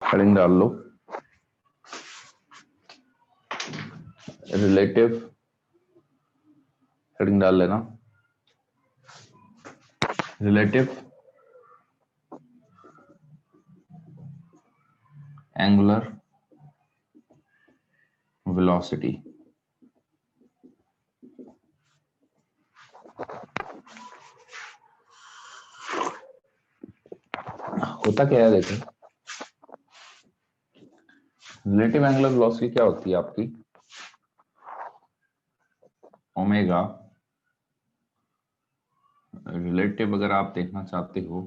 Heading डाल लो, relative heading डाल लेना, रिलेटिव एंगुलर वेलोसिटी। होता क्या है देखें, रिलेटिव एंगुलर वेलोसिटी क्या होती है आपकी, ओमेगा रिलेटिव अगर आप देखना चाहते हो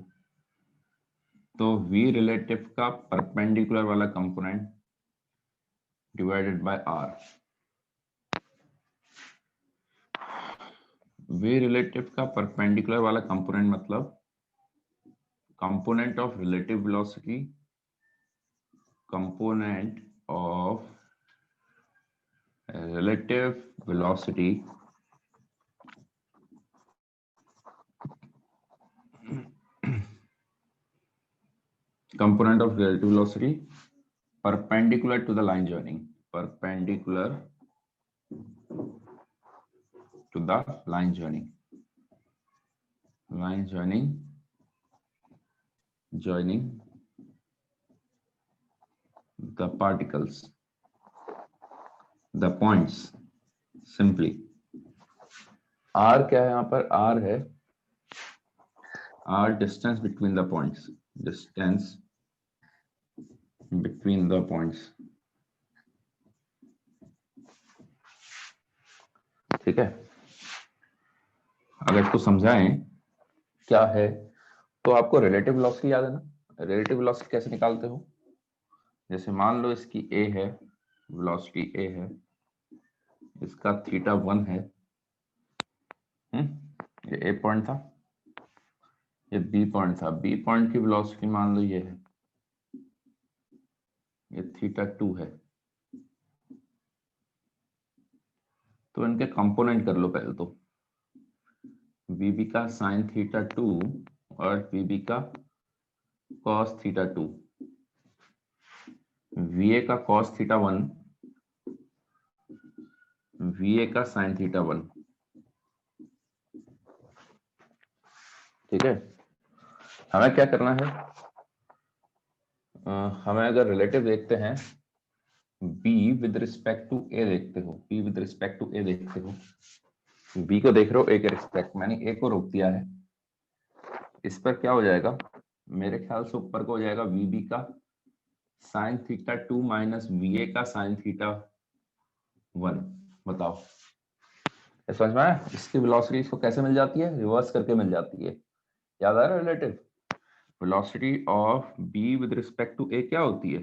तो v रिलेटिव का परपेंडिकुलर वाला component divided by r। v relative का परपेंडिकुलर वाला कंपोनेंट मतलब component of relative velocity, component of relative velocity component of relative velocity perpendicular to the line joining, perpendicular to the line joining, line joining the particles, the points simply। r क्या है यहाँ पर, r है r distance between the points, distance between the points, ठीक है। अगर इसको समझाएं क्या है तो आपको रिलेटिव वेलोसिटी याद है ना, रिलेटिव वेलोसिटी कैसे निकालते हो, जैसे मान लो इसकी a है, वेलोसिटी a है, इसका थीटा 1 है, ये a पॉइंट था, ये b पॉइंट था, b पॉइंट की वेलोसिटी मान लो ये है, ये थीटा 2 है। तो इनके कंपोनेंट कर लो पहले तो, vb का साइन थीटा 2 और vb का कॉस थीटा 2, va का कॉस थीटा 1, va का साइन थीटा 1, ठीक है। हमें क्या करना है, हमें अगर रिलेटिव देखते हैं b with respect to a देखते हो, b with respect to a देखते हो, b को देख रहे हो a के रिस्पेक्ट, मैंने a को रोक दिया है, इस पर क्या हो जाएगा, मेरे ख्याल से ऊपर को हो जाएगा vb का साइन थीटा 2 माइनस va का साइन थीटा 1। बताओ समझ में आया, इसकी वेलोसिटी इसको कैसे मिल जाती है, रिवर्स करके मिल जाती है, याद आ रहा है। Relative velocity of b with respect to a क्या होती है,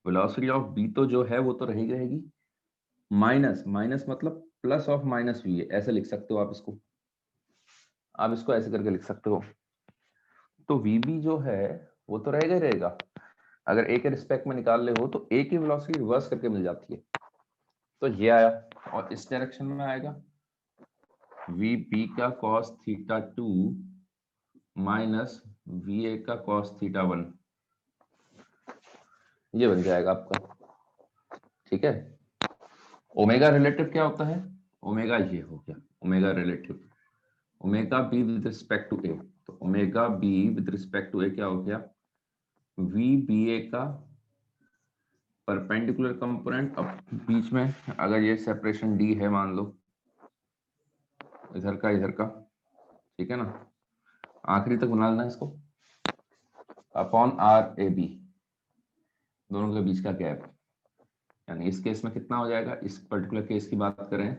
वेलोसिटी ऑफ b तो जो है वो तो रहेगी माइनस, माइनस मतलब प्लस ऑफ माइनस वी, ऐसे लिख सकते हो आप इसको, आप इसको ऐसे करके लिख सकते हो। तो vb जो है वो तो रहेगा ही रहेगा, अगर a के रिस्पेक्ट में निकाल ले हो तो a की वेलोसिटी रिवर्स करके मिल जाती है, तो ये आया, और इस डायरेक्शन में आएगा vb का cos थीटा 2 माइनस va का cos थीटा 1, ये बन जाएगा आपका, ठीक है। ओमेगा रिलेटिव क्या होता है, ओमेगा ये हो गया omega relative, omega B with respect to A, तो omega B with respect to A क्या हो गया, वी बी ए का परपेंडिकुलर कंपोनेंट। अब बीच में अगर ये सेपरेशन डी है मान लो, इधर का, ठीक है ना, आखिरी तक बना लेना इसको, अपॉन आर ए बी, दोनों के बीच का गैप, यानी इस केस में कितना हो जाएगा, इस पर्टिकुलर केस की बात करें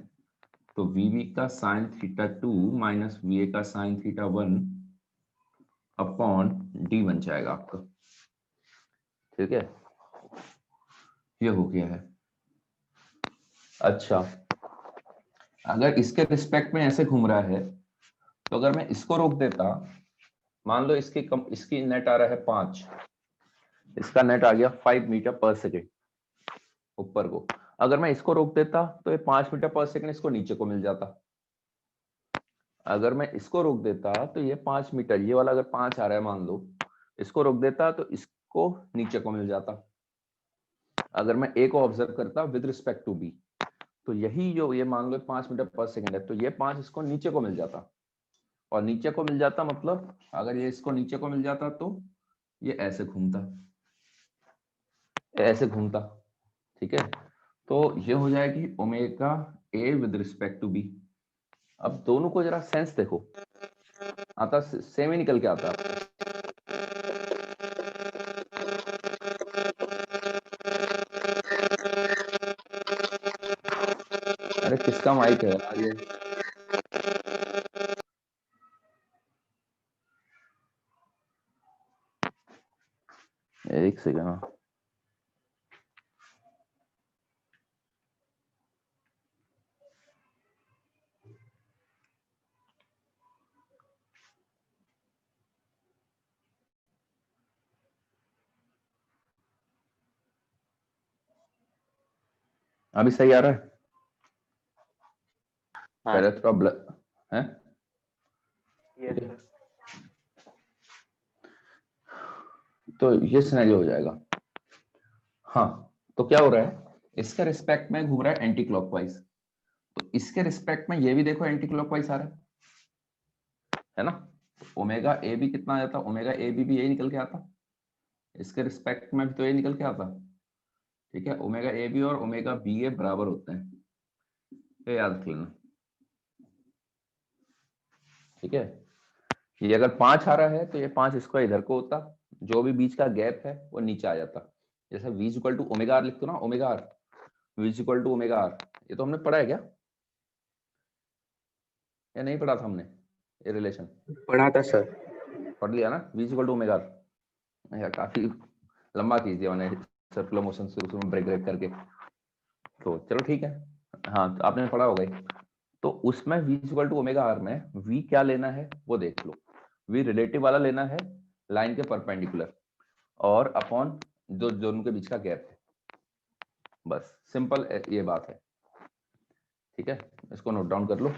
तो वीबी का sine theta 2 minus V A का साइन थीटा 1 अपॉन डी बन जाएगा आपका, ठीक है, ये हो गया है। अच्छा, अगर इसके रिस्पेक्ट में ऐसे घूम रहा है तो अगर मैं इसको रोक देता, मान लो इसकी नेट आ रहा है 5, इसका नेट आ गया 5 मीटर पर सेकेंड ऊपर को, अगर मैं इसको रोक देता तो ये 5 मीटर पर सेकेंड इसको नीचे को मिल जाता, अगर मैं इसको रोक देता तो ये 5 मीटर, ये वाला अगर 5 आ रहा है मान लो, इसको रोक देता तो को नीचे को मिल जाता। अगर मैं ए को ऑब्जर्व करता विद रिस्पेक्ट टू बी, तो यही जो ये मान लो 5 मीटर पर सेकंड है, तो ये 5 इसको नीचे को मिल जाता, और नीचे को मिल जाता मतलब अगर ये इसको नीचे को मिल जाता तो ये ऐसे घूमता, ऐसे घूमता। ठीक है, तो ये हो जाएगी omega A with respect to B. अब दोनों को जरा सेंस देखो, आता सेम ही निकल के आता है। अरे किसका माइक है यार ये? एक सेकंड। अभी सही आ रहा है? हाँ पहले थोड़ा ब्लर है। Yes sir. तो ये सिनेरियो हो जाएगा। हाँ, तो क्या हो रहा है, इसके रिस्पेक्ट में घूम रहा है एंटी क्लॉकवाइज, तो इसके रिस्पेक्ट में ये भी देखो एंटी क्लॉकवाइज आ रहा है ना। ओमेगा ए भी कितना आ जाता, ओमेगा ए बी भी यही निकल के आता, इसके रिस्पेक्ट में भी तो ये निकल के आता। ठीक है, ओमेगा ए बी और ओमेगा बी ए बराबर होते हैं, ये याद रख लेना। ठीक है, ये अगर 5 आ रहा है तो ये 5 इसको इधर को होता, जो भी बीच का गैप है वो नीचे आ जाता। जैसे v equal to omega R लिखते हो ना, omega R, v equal to omega R, ये तो हमने पढ़ा है क्या, या नहीं पढ़ा था हमने ये रिलेशन? पढ़ा था सर। पढ़ लिया ना, v equal to omega R. यार काफी लंबा खींच दिया मैंने सर्कुलर मोशन शुरू में ब्रेक ब्रेक करके, तो चलो ठीक है। हाँ, तो आपने पढ़ा होगा ही। तो उसमें v equal to omega R में v क्या लेना है वो देख लो, v रिलेटिव वाला लेना है लाइन के परपेंडिकुलर, और अपॉन जो दोनों के बीच का गैप है, बस सिंपल ये बात है। ठीक है, इसको नोट डाउन कर लो।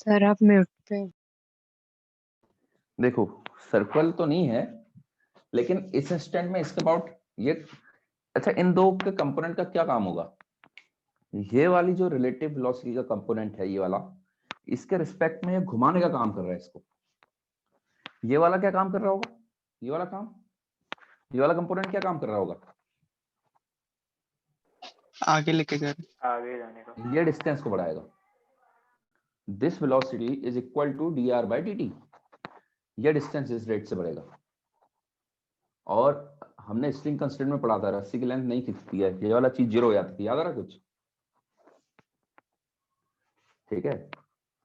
सर आप म्यूट पे। देखो सर्कल तो नहीं है, लेकिन इस इंस्टेंट में इसके अबाउट ये, अच्छा इन दो के कंपोनेंट का क्या काम होगा? ये वाली जो रिलेटिव वेलोसिटी का कंपोनेंट है ये वाला, इसके रिस्पेक्ट में ये घुमाने का काम कर रहा है इसको। ये वाला क्या काम कर रहा होगा? ये वाला काम, ये वाला कंपोनेंट क्या काम कर रहा होगा? आगे लेके गए। आगे जाने का। ये डिस्टेंस को बढ़ाएगा। This velocity is equal to dr by dt। ये डिस्टेंस इस रेट से बढ़ेगा। और हमने स्ट्रिंग कंस्ट्रेंट में पढ़ा था रस्सी की लेंथ नहीं खिंचती है, ये वाला चीज जीरो हो जाती थी, याद आ रहा कुछ? ठीक है,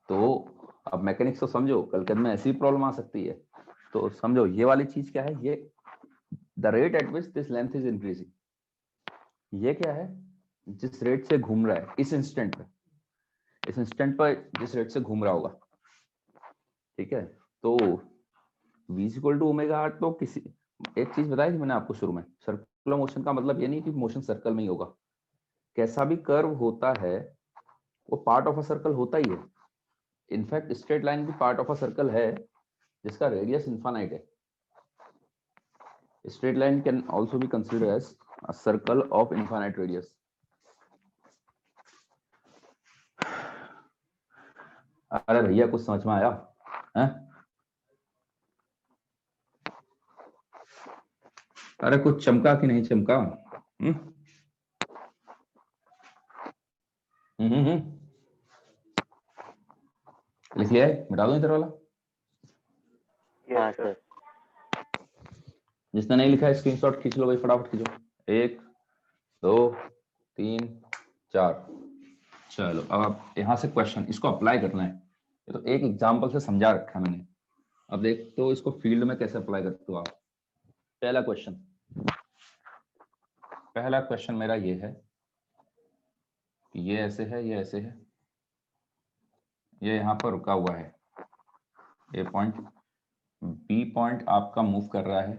तो अब मैकेनिक्स तो समझो, कल के दिन में ऐसी प्रॉब्लम आ सकती है। तो समझो ये वाली चीज क्या है, ये the rate at which this length is increasing. ये क्या है? जिस रेट से घूम रहा है इस इंस्टेंट पे, इस इंस्टेंट पर जिस रेट से घूम रहा होगा। ठीक है, तो v equal to omega R. तो किसी एक चीज बताई थी मैंने आपको शुरू में, सर्कुलर मोशन का मतलब ये नहीं कि मोशन सर्कल में ही होगा। कैसा भी कर्व होता है वो पार्ट ऑफ अ सर्कल होता ही है। इनफैक्ट स्ट्रेट लाइन भी पार्ट ऑफ अ सर्कल है जिसका रेडियस इनफाइनाइट है। Straight line can also be considered as a circle of infinite radius. अरे भैया कुछ समझ में आया है? अरे कुछ चमका कि नहीं चमका? लिख लिया है, मिटा दो इधर वाला। हाँ सर। जिसने नहीं लिखा है स्क्रीनशॉट खींच लो भाई, फटाफट खींचो। 1 2 3 4। चलो अब आप यहाँ से क्वेश्चन इसको अप्लाई करना है। ये तो एक एग्जांपल से समझा रखा है मैंने। अब देख तो इसको फील्ड में कैसे अप्लाई करते हो आप। पहला क्वेश्चन मेरा ये है कि ये ऐसे है, ये ऐसे है, ये यहाँ पर रुका हुआ है, ए पॉइंट, बी पॉइंट आपका मूव कर रहा है,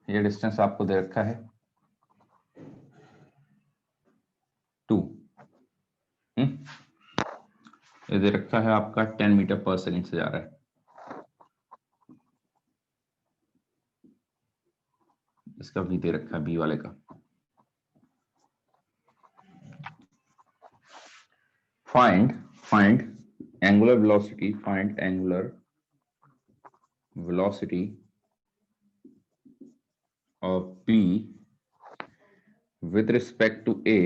ये डिस्टेंस आपको दे रखा है 2। ये दे रखा है आपका 10 मीटर पर सेकंड से जा रहा है। इसका भी दे रखा है बी वाले का। Find angular velocity of B with respect to A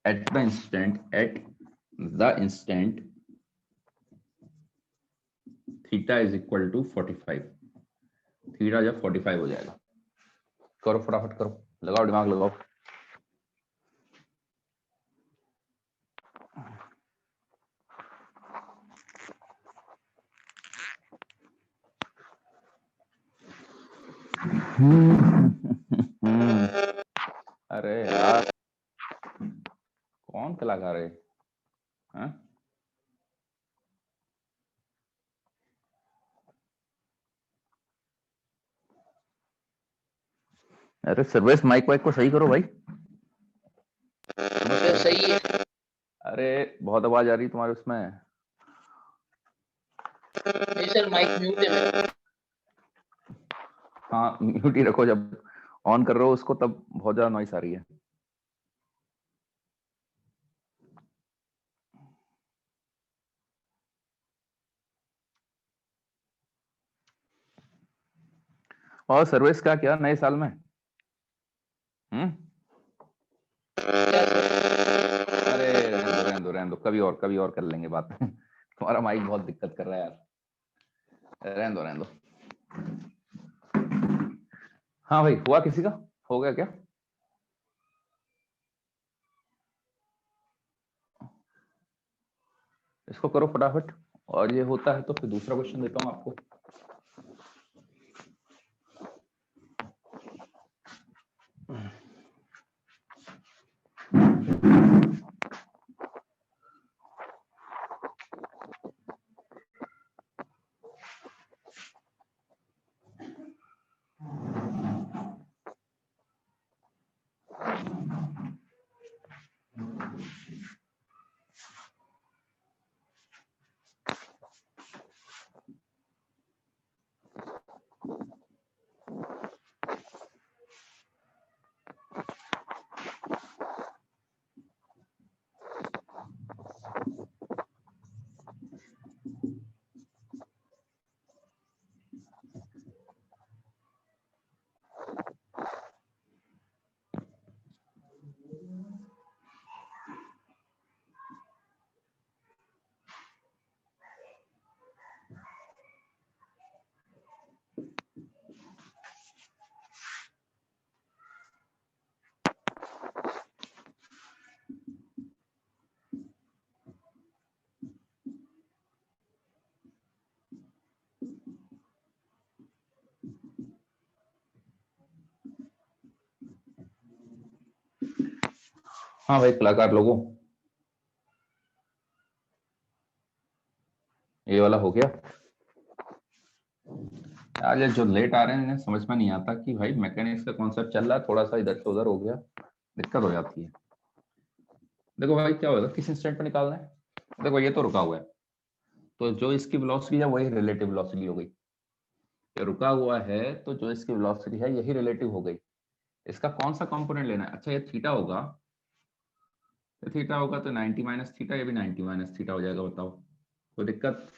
at the instant theta is equal to 45। Theta जब 45 हो जाएगा, करो फटाफट करो, लगाओ दिमाग लगाओ। अरे यार कौन कलाकार है? हाँ? अरे सर्वेश माइक वाइक को सही करो भाई। सही है। अरे बहुत आवाज आ रही तुम्हारे उसमें। नहीं सर, माइक म्यूट है मेरा। हाँ म्यूट ही रखो, जब ऑन कर रहे हो उसको तब बहुत ज्यादा नॉइस आ रही है। और सर्विस क्या किया नए साल में? अरे रहने दो, कभी और कर लेंगे बात। तुम्हारा माइक बहुत दिक्कत कर रहा है यार, रहने दो। हाँ भाई, हुआ किसी का? हो गया क्या? इसको करो फटाफट, और ये होता है तो फिर दूसरा क्वेश्चन देता हूँ आपको। हाँ भाई कलाकार लोगों, ये वाला हो गया। यार ये जो लेट आ रहे हैं इन्हें समझ में नहीं आता कि भाई मैकेनिक्स का कॉन्सेप्ट चल रहा है, थोड़ा सा इधर से उधर हो गया, दिक्कत हो जाती है। देखो भाई क्या होगा, किस इंस्टेंट पे निकालना है। देखो ये तो रुका हुआ है, तो जो इसकी वेलोसिटी है वही रिलेटिव वेलोसिटी हो गई। ये रुका हुआ है तो जो इसकी वेलोसिटी है यही रिलेटिव हो गई। इसका कौन सा कंपोनेंट लेना है? अच्छा ये थीटा होगा, ये थीटा होगा तो 90 माइनस थीटा, ये भी 90 माइनस थीटा हो जाएगा। बताओ कोई दिक्कत?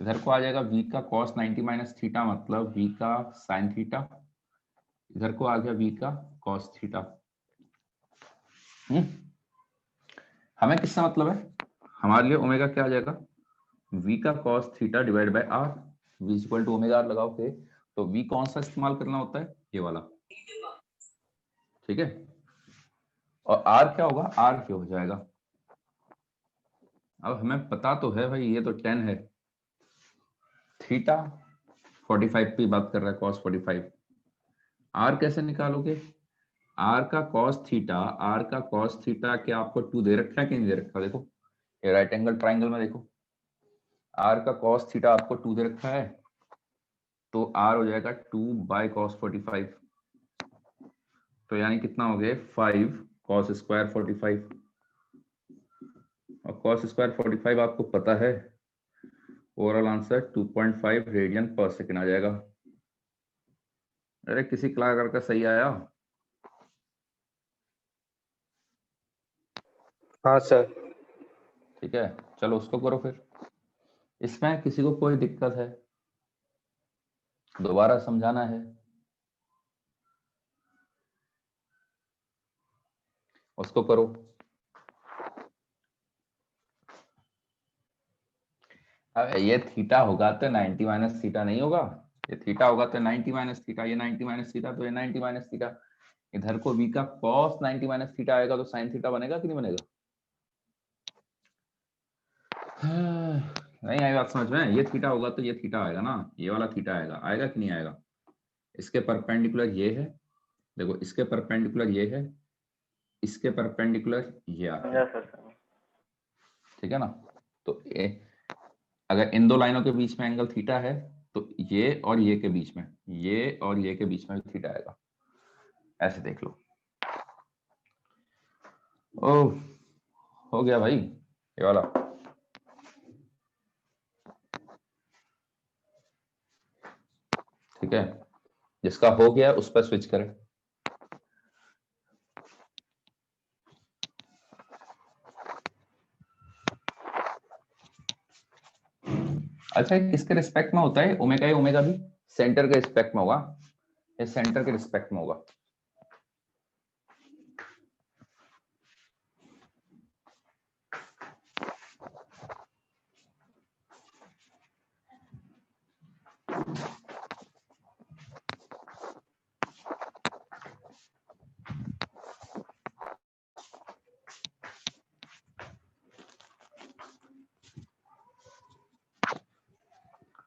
इधर को आ जाएगा v का cos 90 माइनस थीटा मतलब v का sin थीटा, इधर को आ गया v का cos थीटा। हमें किससे मतलब है? हमारे लिए ओमेगा क्या आ जाएगा? v का cos theta divide by r, v equal to omega r लगाओगे तो v कौन सा इस्तेमाल करना होता है? ये वाला, ठीक है। और r क्या होगा? r क्यों हो जाएगा? अब हमें पता तो है भाई, ये तो 10 है, थीटा 45 की बात कर रहा है, cos 45। r कैसे निकालोगे? r का cos थीटा, r का cos थीटा क्या आपको 2 दे रखा है कि नहीं दे रखा? देखो ये राइट एंगल ट्राइंगल में देखो, r का cos थीटा आपको 2 दे रखा है, तो r हो जाएगा 2 बाय cos 45, तो यानी कितना हो गया 5 cos स्क्वायर 45, और cos स्क्वायर 45 आपको पता है, ओवरऑल आंसर 2.5 रेडियन पर सेकेंड आ जाएगा। अरे किसी कलाकार का सही आया? हाँ सर। ठीक है चलो उसको करो फिर। इसमें किसी को कोई दिक्कत है? दोबारा समझाना है? उसको करो। अब ये थीटा होगा तो 90 माइनस थीटा नहीं होगा, ये थीटा होगा तो 90 माइनस थीटा, ये 90 माइनस थीटा तो ये 90 माइनस थीटा। इधर को v का cos 90 माइनस थीटा आएगा तो sin थीटा बनेगा कि नहीं बनेगा? नहीं आई बात समझ में? ये थीटा होगा तो ये थीटा आएगा ना, ये वाला थीटा आएगा, आएगा कि नहीं आएगा? इसके परपेंडिकुलर ये है, देखो इसके परपेंडिकुलर ये है, इसके परपेंडिकुलर ये आता समझा है, सर। ठीक है ना। तो अगर इन दो लाइनों के बीच में एंगल थीटा है तो ये और ये के बीच में, ये और ये के बीच में थीटा आएगा, ऐसे देख लो। ओह हो गया भाई ये वाला। ठीक है जिसका हो गया उस पर स्विच करें। अच्छा किसके रिस्पेक्ट में होता है ओमेगा? ओमेगा भी सेंटर के रिस्पेक्ट में होगा, ये सेंटर के रिस्पेक्ट में होगा।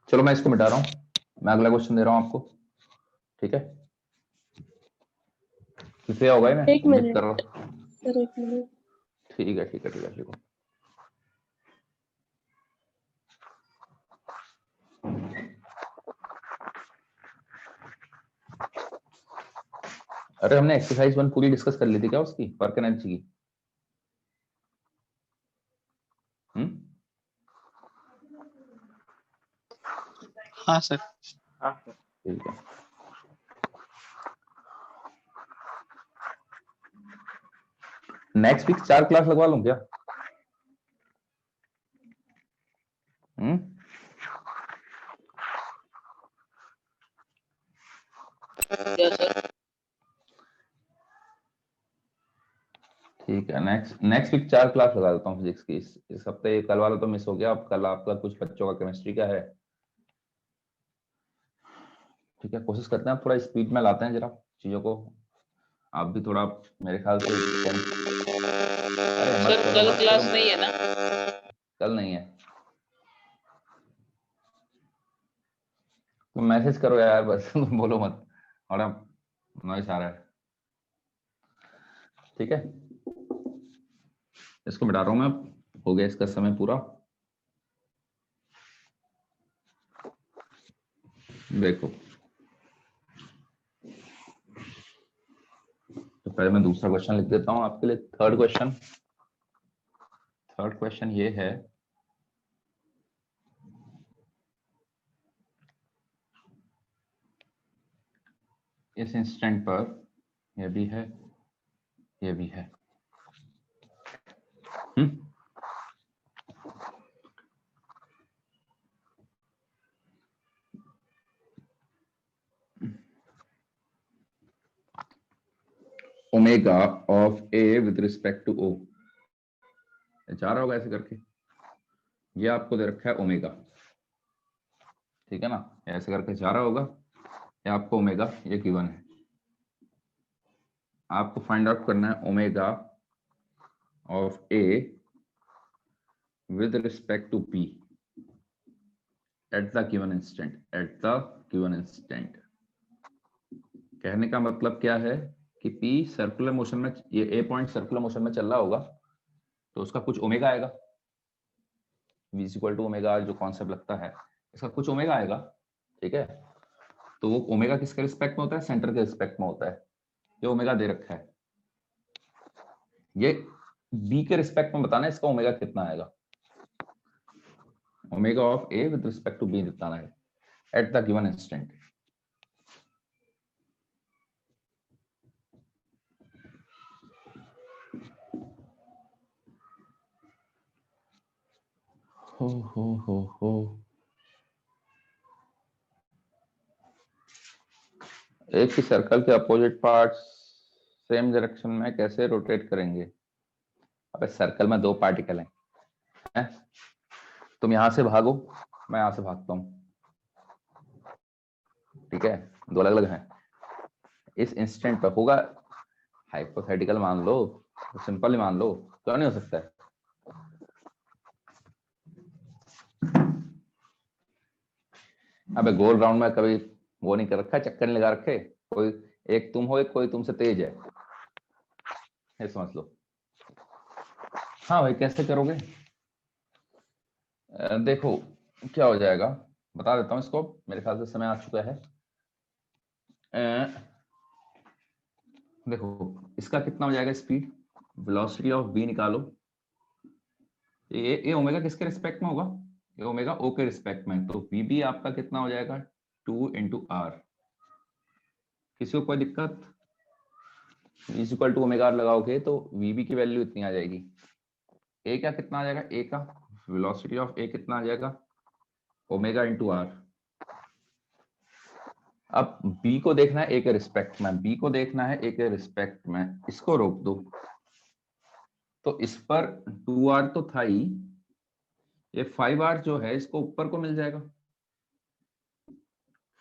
चलो मैं इसको मिटा रहा हूं, मैं अगला क्वेश्चन दे रहा हूं आपको, ठीक है। किसे होगा मैं एक उम्मीद कर रहा मिनट हूं। सर, एक मिनट। ठीक है ठीक है ठीक है ठीक है। अरे हमने एक्सरसाइज 1 पूरी डिस्कस कर ली थी क्या उसकी, वर्क एनर्जी की? हाँ सर। हाँ सर। ठीक है नेक्स्ट वीक 4 क्लास लगवा लूं क्या? Yes, sir. ठीक है नेक्स्ट वीक 4 क्लास लगा देता हूँ फिजिक्स की। इस हफ्ते कल वाला तो मिस हो गया, अब कल आपका कुछ बच्चों का केमिस्ट्री का है, ठीक है। कोशिश करते हैं थोड़ा स्पीड में लाते हैं जरा चीजों को, आप भी थोड़ा मेरे ख्याल से अरे मत सर करो कल मत क्लास करो। नहीं है ना? कल नहीं है तो मैसेज करो यार बस बोलो मत, और अब नॉइस आ रहा है, ठीक है। इसको मिटा रहा हूं मैं अब, हो गया इसका समय पूरा। देखो तो पहले मैं दूसरा क्वेश्चन लिख देता हूं आपके लिए। थर्ड क्वेश्चन ये है, इस इंस्टेंट पर ये भी है, ये भी है। Omega of A with respect to O, जा रहा होगा ऐसे करके। ये आपको दे रखा है ओमेगा, ठीक है ना, ऐसे करके जा रहा होगा। ये आपको ओमेगा ये गिवन है, आपको फाइंड आउट करना है omega of A with respect to B at the given instant, at the given instant. कहने का मतलब क्या है कि P सर्कुलर मोशन में, ये A पॉइंट सर्कुलर मोशन में चल रहा होगा तो उसका कुछ ओमेगा आएगा, V इक्वल टू ओमेगा जो कॉन्सेप्ट लगता है, इसका कुछ ओमेगा आएगा, ठीक है। तो वो ओमेगा किसके रिस्पेक्ट में होता है, सेंटर के रिस्पेक्ट में होता है। ये ओमेगा दे रखा है, ये B के रिस्पेक्ट में बताना है इसका ओमेगा कितना आएगा। Omega of A with respect to B बताना है एट द गिवन इंस्टेंट। हो एक ही सर्कल के अपोजिट पार्ट्स सेम डायरेक्शन में कैसे रोटेट करेंगे। अबे सर्कल में दो पार्टिकल हैं, तुम यहां से भागो, मैं यहां से भागता हूं, ठीक है, दो अलग अलग हैं। इस इंस्टेंट पर होगा, हाइपोथेटिकल मान लो, सिंपल ही मान लो, क्यों नहीं हो सकता है। अबे गोल राउंड में कभी वो नहीं कर रखा, चक्कर नहीं लगा रखे, कोई एक तुम हो, एक कोई तुमसे तेज है, ये समझ लो। हाँ भाई कैसे करोगे, देखो क्या हो जाएगा, बता देता हूँ इसको, मेरे ख्याल से समय आ चुका है। देखो इसका कितना हो जाएगा स्पीड, वेलोसिटी ऑफ बी निकालो। ये ओमेगा किसके रिस्पेक्ट में होगा, ये ओमेगा ओ के रिस्पेक्ट में, तो वी बी आपका कितना हो जाएगा 2 इंटू आर। किसी को कोई दिक्कत, is equal to omega R लगाओगे तो वी बी की वैल्यू इतनी आ जाएगी। ए का कितना आ जाएगा, ए का वेलोसिटी ऑफ ए कितना आ जाएगा, ओमेगा इंटू आर। अब बी को देखना है ए के रिस्पेक्ट में, बी को देखना है ए के रिस्पेक्ट में, इसको रोक दो तो इस पर 2r तो था ही, ये 5r जो है इसको ऊपर को मिल जाएगा,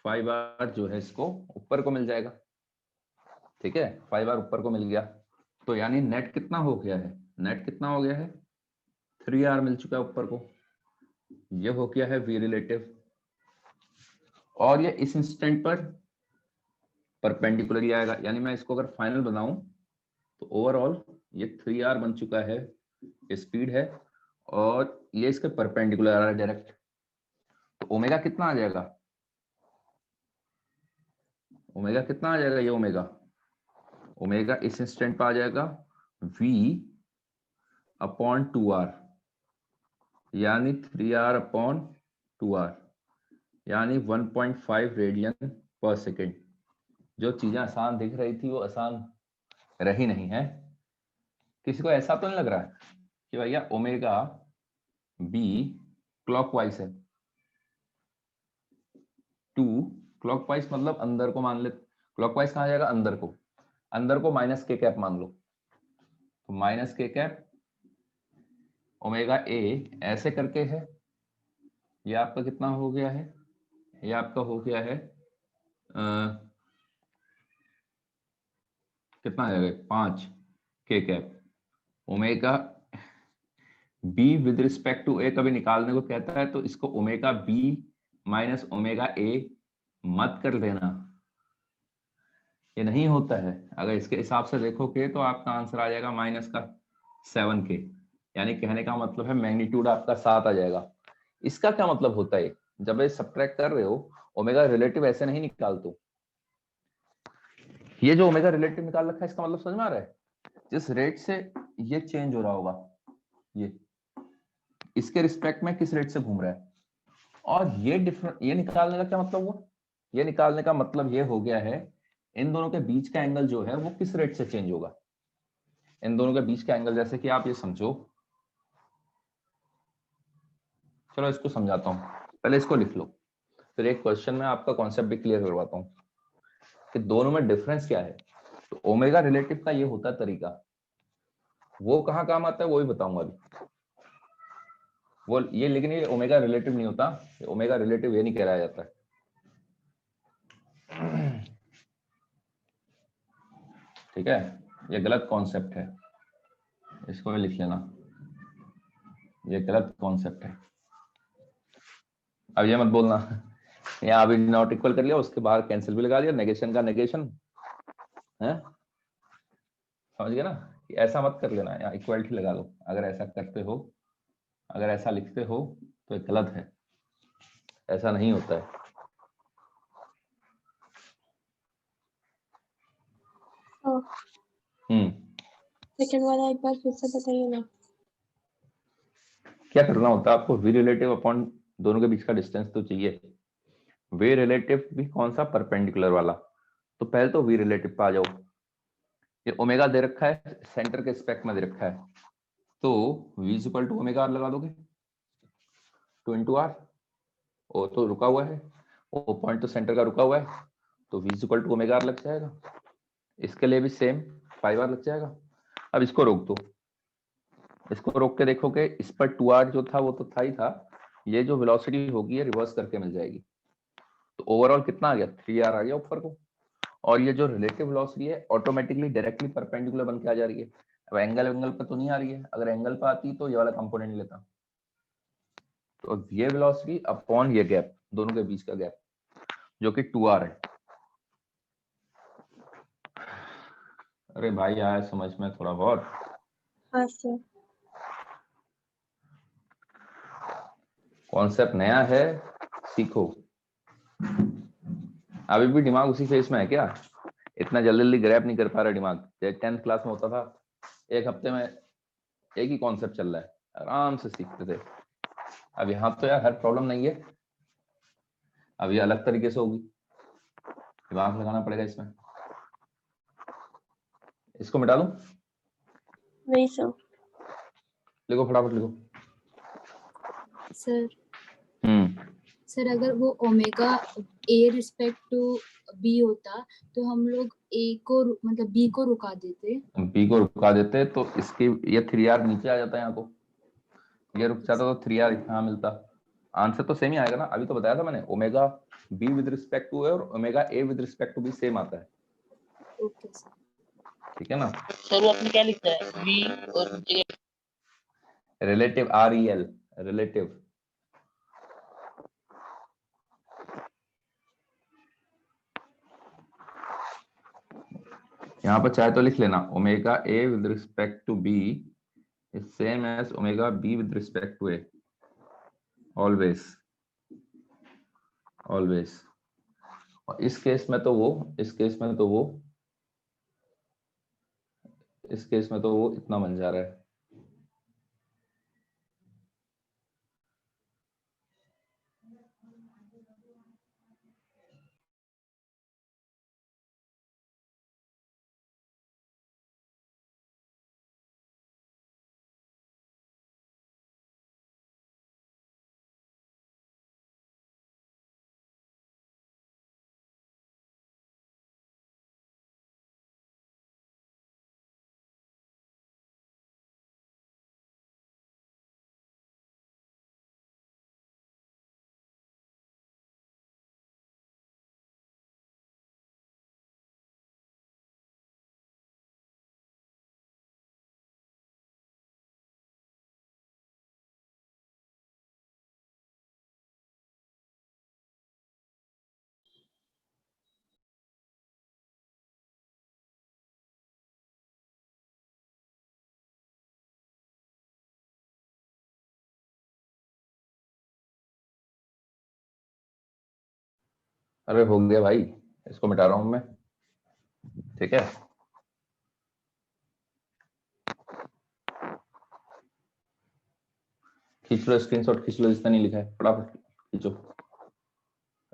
5r जो है इसको ऊपर को मिल जाएगा, ठीक है, 5r ऊपर को मिल गया। तो यानी नेट कितना हो गया है, नेट कितना हो गया है, 3r मिल चुका है ऊपर को, ये हो गया है v रिलेटिव। और ये इस इंस्टेंट पर परपेंडिकुलर आएगा, यानी मैं इसको अगर फाइनल बनाऊं तो ओवरऑल ये 3r बन चुका है, स्पीड है, और ये इसके परपेंडिकुलर आ रहा है डायरेक्ट। तो ओमेगा कितना आ जाएगा, ओमेगा कितना आ जाएगा, ये ओमेगा इस इंस्टेंट पर आ जाएगा v अपॉन 2r, यानी 3r अपॉन 2r, यानी 1.5 रेडियन पर सेकेंड। जो चीजें आसान दिख रही थी वो आसान रही नहीं है। किसी को ऐसा तो नहीं लग रहा है कि भैया ओमेगा बी क्लॉकवाइज है, 2 क्लॉकवाइज मतलब अंदर को मान ले, क्लॉकवाइज कहाँ जाएगा, अंदर को, अंदर को माइनस के कैप मान लो, तो माइनस के कैप ओमेगा ए ऐसे करके है, ये आपका कितना हो गया है, ये आपका हो गया है कितना आ जाएगा 5 के cap. Omega B with respect to A कभी निकालने को कहता है तो इसको omega B minus omega A मत कर देना, ये नहीं होता है। अगर इसके हिसाब से देखोगे तो आपका आंसर आ जाएगा -7 के, यानी कहने का मतलब है मैग्नीट्यूड आपका 7 आ जाएगा। इसका क्या मतलब होता है, जब ये सब्ट्रैक्ट कर रहे हो ओमेगा रिलेटिव ऐसे नहीं निकाल दो। ये जो ओमेगा रिलेटिव निकाल रखा है इसका मतलब समझ में आ रहा है, जिस रेट से ये चेंज हो रहा होगा, ये इसके रिस्पेक्ट में किस रेट से घूम रहा है, और ये डिफरेंट, ये निकालने का क्या मतलब हुआ, ये निकालने का मतलब ये हो गया है इन दोनों के बीच का एंगल जो है वो किस रेट से चेंज होगा। इन दोनों के बीच का एंगल, जैसे कि आप ये समझो, चलो इसको समझाता हूं, पहले इसको लिख लो, फिर एक क्वेश्चन में आपका कॉन्सेप्ट भी क्लियर करवाता हूं कि दोनों में डिफरेंस क्या है। तो ओमेगा रिलेटिव का ये होता है तरीका, वो कहाँ काम आता है वो भी बताऊंगा अभी। वो ये, लेकिन ये ओमेगा रिलेटिव नहीं होता, ये ओमेगा रिलेटिव ये नहीं कहलाया जाता है। ठीक है, ये गलत कॉन्सेप्ट है, इसको भी लिख लेना, ये गलत कॉन्सेप्ट है। अब ये मत बोलना यहाँ अभी नॉट इक्वल कर लिया, उसके बाहर कैंसिल भी लगा दिया, नेगेशन का नेगेशन है, समझ गए ना, कि ऐसा मत कर लेना, यहाँ इक्वलिटी लगा लो। अगर ऐसा करते हो, अगर ऐसा लिखते हो तो ये गलत है, ऐसा नहीं होता है। सेकंड वाला एक बार फिर से बताइए ना। क्या करना होता है आपको, वी रिलेटिव अपॉन दोनों के बीच का डिस्टेंस तो चाहिए। वी रिलेटिव भी कौन सा, परपेंडिकुलर वाला। तो पहले तो वी रिलेटिव पे आ जाओ। ये ओमेगा दे रखा है, सेंटर के स्पेक्ट में दे रखा है, तो v is equal to omega R लगा दोगे, 2 इंटू आर, वो तो रुका हुआ है, वो पॉइंट तो सेंटर का रुका हुआ है, तो v is equal to omega R लग जाएगा। इसके लिए भी सेम पाई बार लग जाएगा। अब इसको रोक दो, इसको रोक के देखो कि इस पर 2r जो था वो तो था ही था, ये जो वेलोसिटी होगी ये रिवर्स करके मिल जाएगी, तो ओवरऑल कितना आ गया, 3r आ गया ऊपर को। और ये जो रिलेटिव वेलोसिटी है ऑटोमेटिकली डायरेक्टली परपेंडिकुलर बन के आ जा रही है। अब एंगल पे तो नहीं आ रही है, अगर एंगल पे आती तो ये वाला कंपोनेंट लेता। तो ये वेलोसिटी अपॉन ये गैप, दोनों के बीच का गैप जो कि 2r है। अरे भाई आया समझ में थोड़ा बहुत। हाँ सर। कॉन्सेप्ट नया है, सीखो। अभी भी दिमाग उसी फेस में है क्या, इतना जल्दी जल्दी ग्रैब नहीं कर पा रहा दिमाग। जैसे 10th क्लास में होता था, एक हफ्ते में एक ही कॉन्सेप्ट चल रहा है, आराम से सीखते थे। अब यहाँ तो यार हर प्रॉब्लम नहीं है, अब ये अलग तरीके से होगी, दिमाग लगाना पड़ेगा इसमें। इसको मिटा दूं, नहीं सर। लिखो फटाफट लिखो। सर हम्म, सर अगर वो omega A respect to B होता तो हम लोग ए को मतलब बी को रुका देते। बी को रुका देते तो इसकी ये 3r नीचे आ जाता है, यहाँ को ये रुक जाता तो 3r यहाँ मिलता। आंसर तो सेम ही आएगा ना, अभी तो बताया था मैंने, omega B with respect to A और omega A with respect to B same आता है। Okay sir. ठीक है ना, सर वो आपने क्या लिखा है, v और रिलेटिव, REL रिलेटिव। यहाँ पर चाहे तो लिख लेना, omega A with respect to B is same as omega B with respect to A, always always. और इस केस में तो वो, इस केस में तो वो, इस केस में तो वो इतना बन जा रहा है। अरे हो गया भाई, इसको मिटा रहा हूं मैं, ठीक है। खींच लो स्क्रीनशॉट, खींच लो, जितना नहीं लिखा है फटाफट खींचो।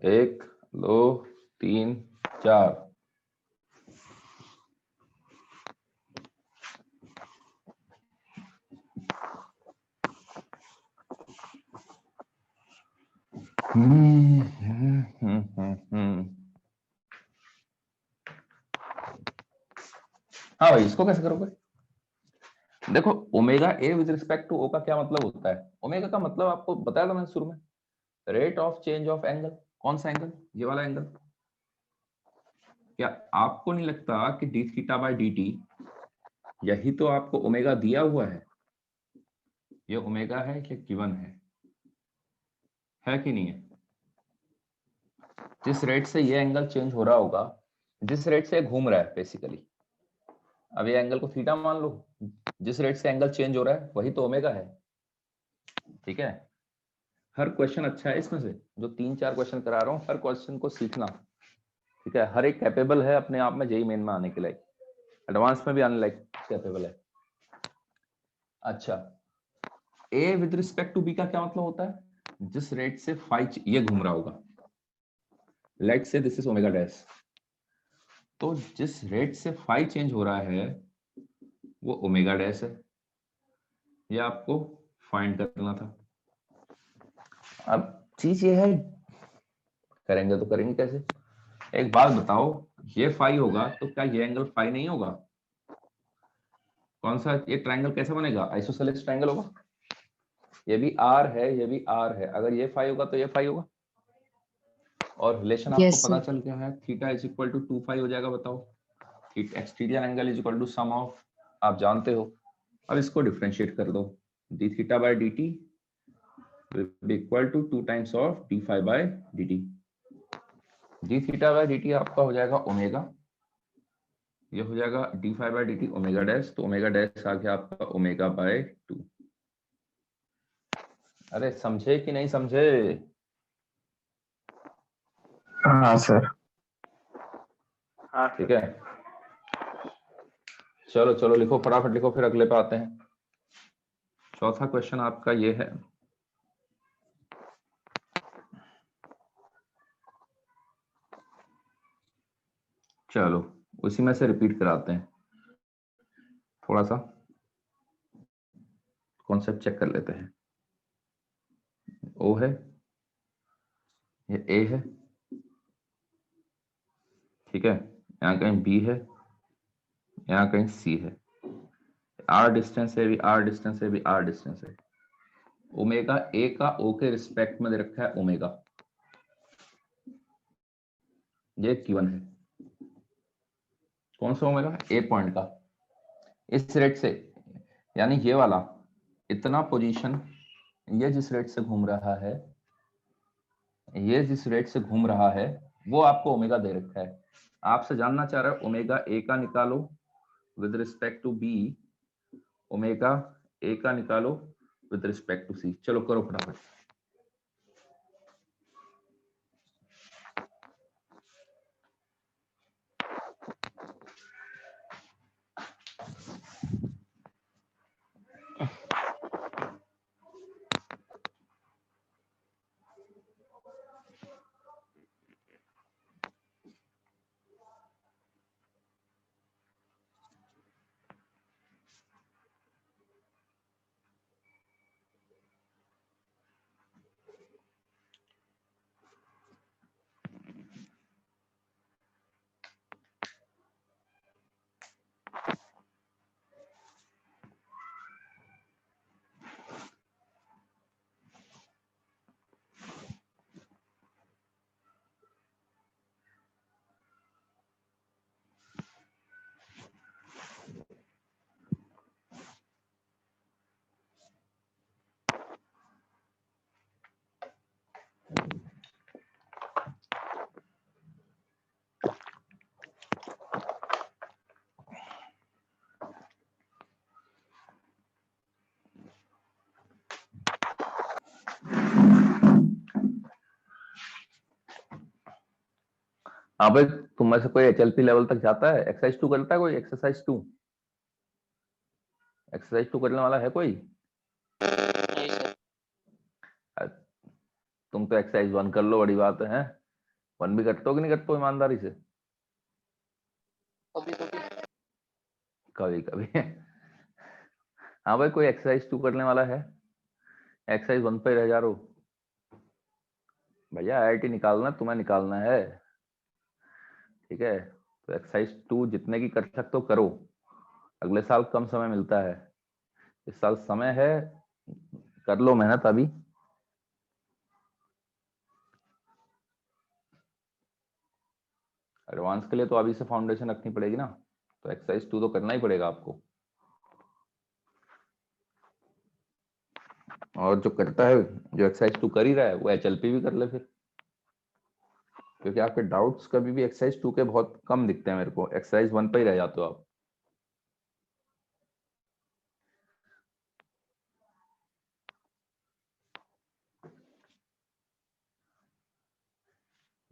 1 2 3 4। हाँ भाई, इसको कैसे करोगे? देखो, omega A with respect to O का क्या मतलब होता है? ओमेगा का मतलब आपको बताया था मैंने शुरू में, rate of change of angle. कौन सा एंगल? ये वाला एंगल। क्या आपको नहीं लगता कि D theta by D T, यही तो आपको ओमेगा दिया हुआ है? ये ओमेगा है कि गिवन है कि नहीं है? जिस रेट से ये एंगल चेंज हो रहा होगा, जिस रेट से घूम रहा है बेसिकली, अब ये एंगल को थीटा मान लो, जिस रेट से एंगल चेंज हो रहा है वही तो ओमेगा है, ठीक है। हर क्वेश्चन अच्छा है इसमें से, जो 3-4 क्वेश्चन करा रहा हूँ, हर क्वेश्चन को सीखना, ठीक है। हर एक कैपेबल है अपने आप में जेईई मेन में आने के लिए, एडवांस में भी आने लायक कैपेबल है। अच्छा, A with respect to B का क्या मतलब होता है? जिस रेट से फाई ये घूम रहा होगा, let's say this is omega dash, तो जिस रेट से फाई चेंज हो रहा है वो ओमेगा डैश है। ये आपको फाइंड करना था। अब चीज ये है, करेंगे तो करेंगे कैसे? एक बात बताओ, ये फाई होगा तो क्या ये एंगल फाई नहीं होगा? कौन सा? ये ट्रायंगल कैसे बनेगा? आइसोसेलेस ट्रायंगल होगा। ये भी आर है, ये भी आर है, अगर ये फाई होगा तो ये फाई होगा। और रिलेशन आपको Yes, पता sir. चल गया है, theta is equal to 2 phi हो जाएगा। बताओ, exterior angle is equal to sum of, आप जानते हो। अब इसको डिफरेंशिएट कर दो, D theta by D T will be equal to 2 times of d phi by dt। d theta by dt आपका हो जाएगा ओमेगा, ये हो जाएगा d phi by dt omega dash, तो ओमेगा डैश आ गया आपका ओमेगा बाय 2। अरे समझे कि नहीं समझे? हाँ सर। हाँ ठीक सर। है, चलो चलो लिखो, फटाफट लिखो, फिर अगले पे आते हैं। चौथा क्वेश्चन आपका ये है, चलो उसी में से रिपीट कराते हैं, थोड़ा सा कॉन्सेप्ट चेक कर लेते हैं। ओ है, ये ए है, ठीक है, यहाँ कहीं बी है, यहाँ कहीं सी है, आर डिस्टेंस है, भी आर डिस्टेंस है, भी आर डिस्टेंस है। ओमेगा ए का ओ के रिस्पेक्ट में दे रखा है ओमेगा, ये गिवन है। कौन सा ओमेगा? ए पॉइंट का, इस रेट से, यानी ये वाला इतना पोजीशन, ये जिस रेट से घूम रहा है, ये जिस रेट से घूम रहा है वो आपको ओमेगा दे रखा है। आपसे जानना चाह रहा है ओमेगा ए का निकालो with respect to B, omega A का निकालो विद रिस्पेक्ट टू सी। चलो करो फटाफट। हाँ भाई, तुम में से कोई HLP लेवल तक जाता है? एक्सरसाइज 2 करता है कोई? एक्सरसाइज 2 करने वाला है कोई? नहीं सर। तुम तो एक्सरसाइज 1 कर लो, बड़ी बात है। 1 भी करते हो कि नहीं करते हो ईमानदारी से? कभी कभी। कभी कभी। हाँ भाई, कोई एक्सरसाइज 2 करने वाला है? एक्सरसाइज 1 पे रह जा रहे हो भैया। IIT निकालना तुम्हें निकालना है, ठीक है? तो एक्सरसाइज 2 जितने की कर सकते हो करो। अगले साल कम समय मिलता है, इस साल समय है, कर लो मेहनत अभी। एडवांस के लिए तो अभी से फाउंडेशन रखनी पड़ेगी ना, तो एक्सरसाइज 2 तो करना ही पड़ेगा आपको। और जो करता है, जो एक्सरसाइज 2 कर ही रहा है, वो HLP भी कर ले फिर, क्योंकि आपके डाउट्स कभी भी एक्सरसाइज 2 के बहुत कम दिखते हैं मेरे को। एक्सरसाइज 1 पे ही रह जाते हो आप।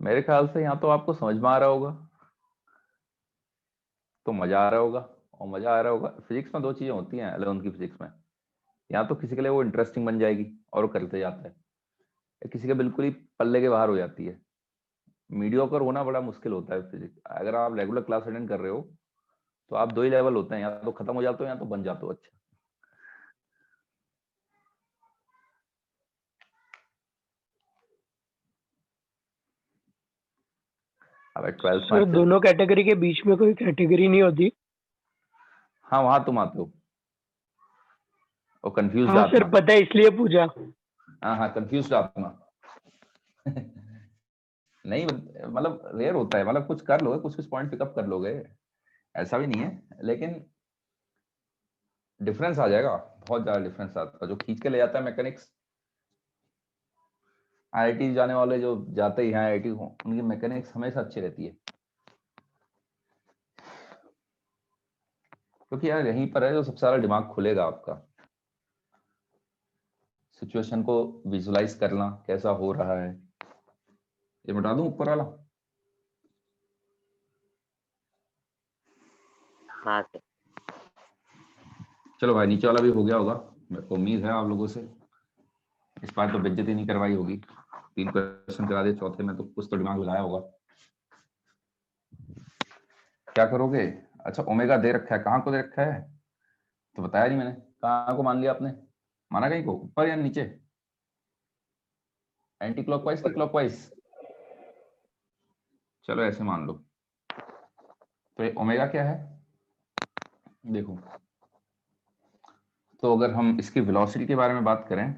मेरे ख्याल से यहाँ तो आपको समझ में आ रहा होगा, तो मजा आ रहा होगा। और मजा आ रहा होगा, फिजिक्स में 2 चीजें होती हैं 11th की फिजिक्स में। या तो किसी के लिए वो इंटरेस्टिंग बन जाएगी और वो करते जाता है, या किसी के बिल्कुल ही पल्ले के बाहर हो जाती है। मीडियोकर होना बड़ा मुश्किल होता है फिजिक्स। अगर आप रेगुलर क्लास अटेंड कर रहे हो तो आप 2 ही लेवल होते हैं, या तो खत्म हो जाते हो या तो बन जाते हो अच्छा। अब 12th में सर दोनों कैटेगरी के बीच में कोई कैटेगरी नहीं होती? हाँ, वहां तुम आते हो, वो कंफ्यूज हाँ सर आत्मा। पता है, इसलिए पूछा। हाँ हाँ, कंफ्यूज आत्मा। नहीं मतलब रेयर होता है, मतलब कुछ कर लोगे, कुछ कुछ पॉइंट पिकअप कर लोगे, ऐसा भी नहीं है, लेकिन डिफरेंस आ जाएगा। बहुत ज्यादा डिफरेंस आता है जो खींच के ले जाता है मैकेनिक्स। IIT जाने वाले जो जाते ही हैं IIT को, उनकी मैकेनिक्स हमेशा अच्छी रहती है, क्योंकि यार यहीं पर है जो सबसे ज्यादा दिमाग खुलेगा आपका। सिचुएशन को विजुलाइज करना कैसा हो रहा है। ये बता दूं ऊपर वाला? हाँ सर। चलो भाई, नीचे वाला भी हो गया होगा, मेरे को उम्मीद है आप लोगों से। इस बार तो बेइज्जती नहीं करवाई होगी। 3 क्वेश्चन करा दिए, चौथे में तो कुछ तो दिमाग लगाया होगा। क्या करोगे? अच्छा, ओमेगा दे रखा है, कहाँ को दे रखा है तो बताया नहीं मैंने। कहाँ को मान लिया आपने? माना कहीं को, ऊपर या नीचे? एंटी क्लॉकवाइज की क्लॉकवाइज? चलो ऐसे मान लो। तो ये ओमेगा क्या है देखो। तो अगर हम इसकी वेलोसिटी के बारे में बात करें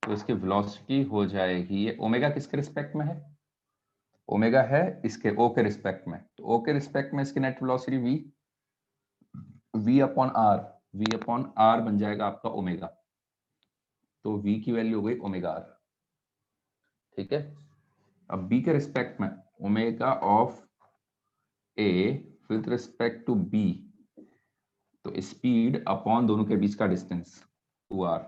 तो इसकी वेलोसिटी हो जाएगी, ये ओमेगा किसके रिस्पेक्ट में है? ओमेगा है इसके ओ के रिस्पेक्ट में, तो ओ के रिस्पेक्ट में इसकी net velocity v upon R बन जाएगा आपका ओमेगा। तो v की वैल्यू हो गई ओमेगा आर, ठीक है। अब b के रिस्पेक्ट में omega of a with respect to b, तो स्पीड अपॉन दोनों के बीच का डिस्टेंस 2r,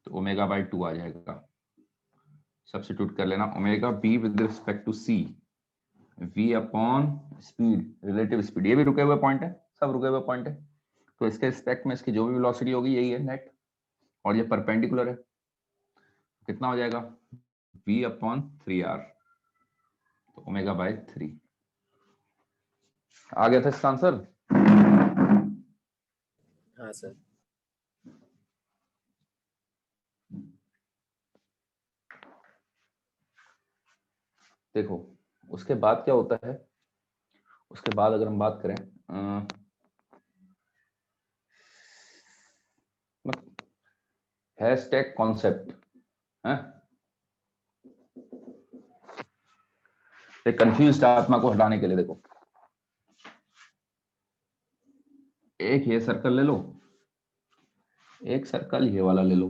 तो ओमेगा बाई 2 आ जाएगा। सब्स्टिट्यूट कर लेना, omega b with respect to c, v upon speed, relative speed. ये भी रुके हुए पॉइंट है, सब रुके हुए पॉइंट है, तो इसके रिस्पेक्ट में इसकी जो भी वेलोसिटी होगी यही है नेट, और ये परपेंडिकुलर है। कितना हो जाएगा? v अपॉन 3r, तो ओमेगा बाय 3 आ गया था इसका आंसर। हाँ सर। देखो उसके बाद क्या होता है, उसके बाद अगर हम बात करें हैशटैग कॉन्सेप्ट है, कंफ्यूज आत्मा को हटाने के लिए। देखो एक ये सर्कल ले लो, एक सर्कल ये वाला ले लो,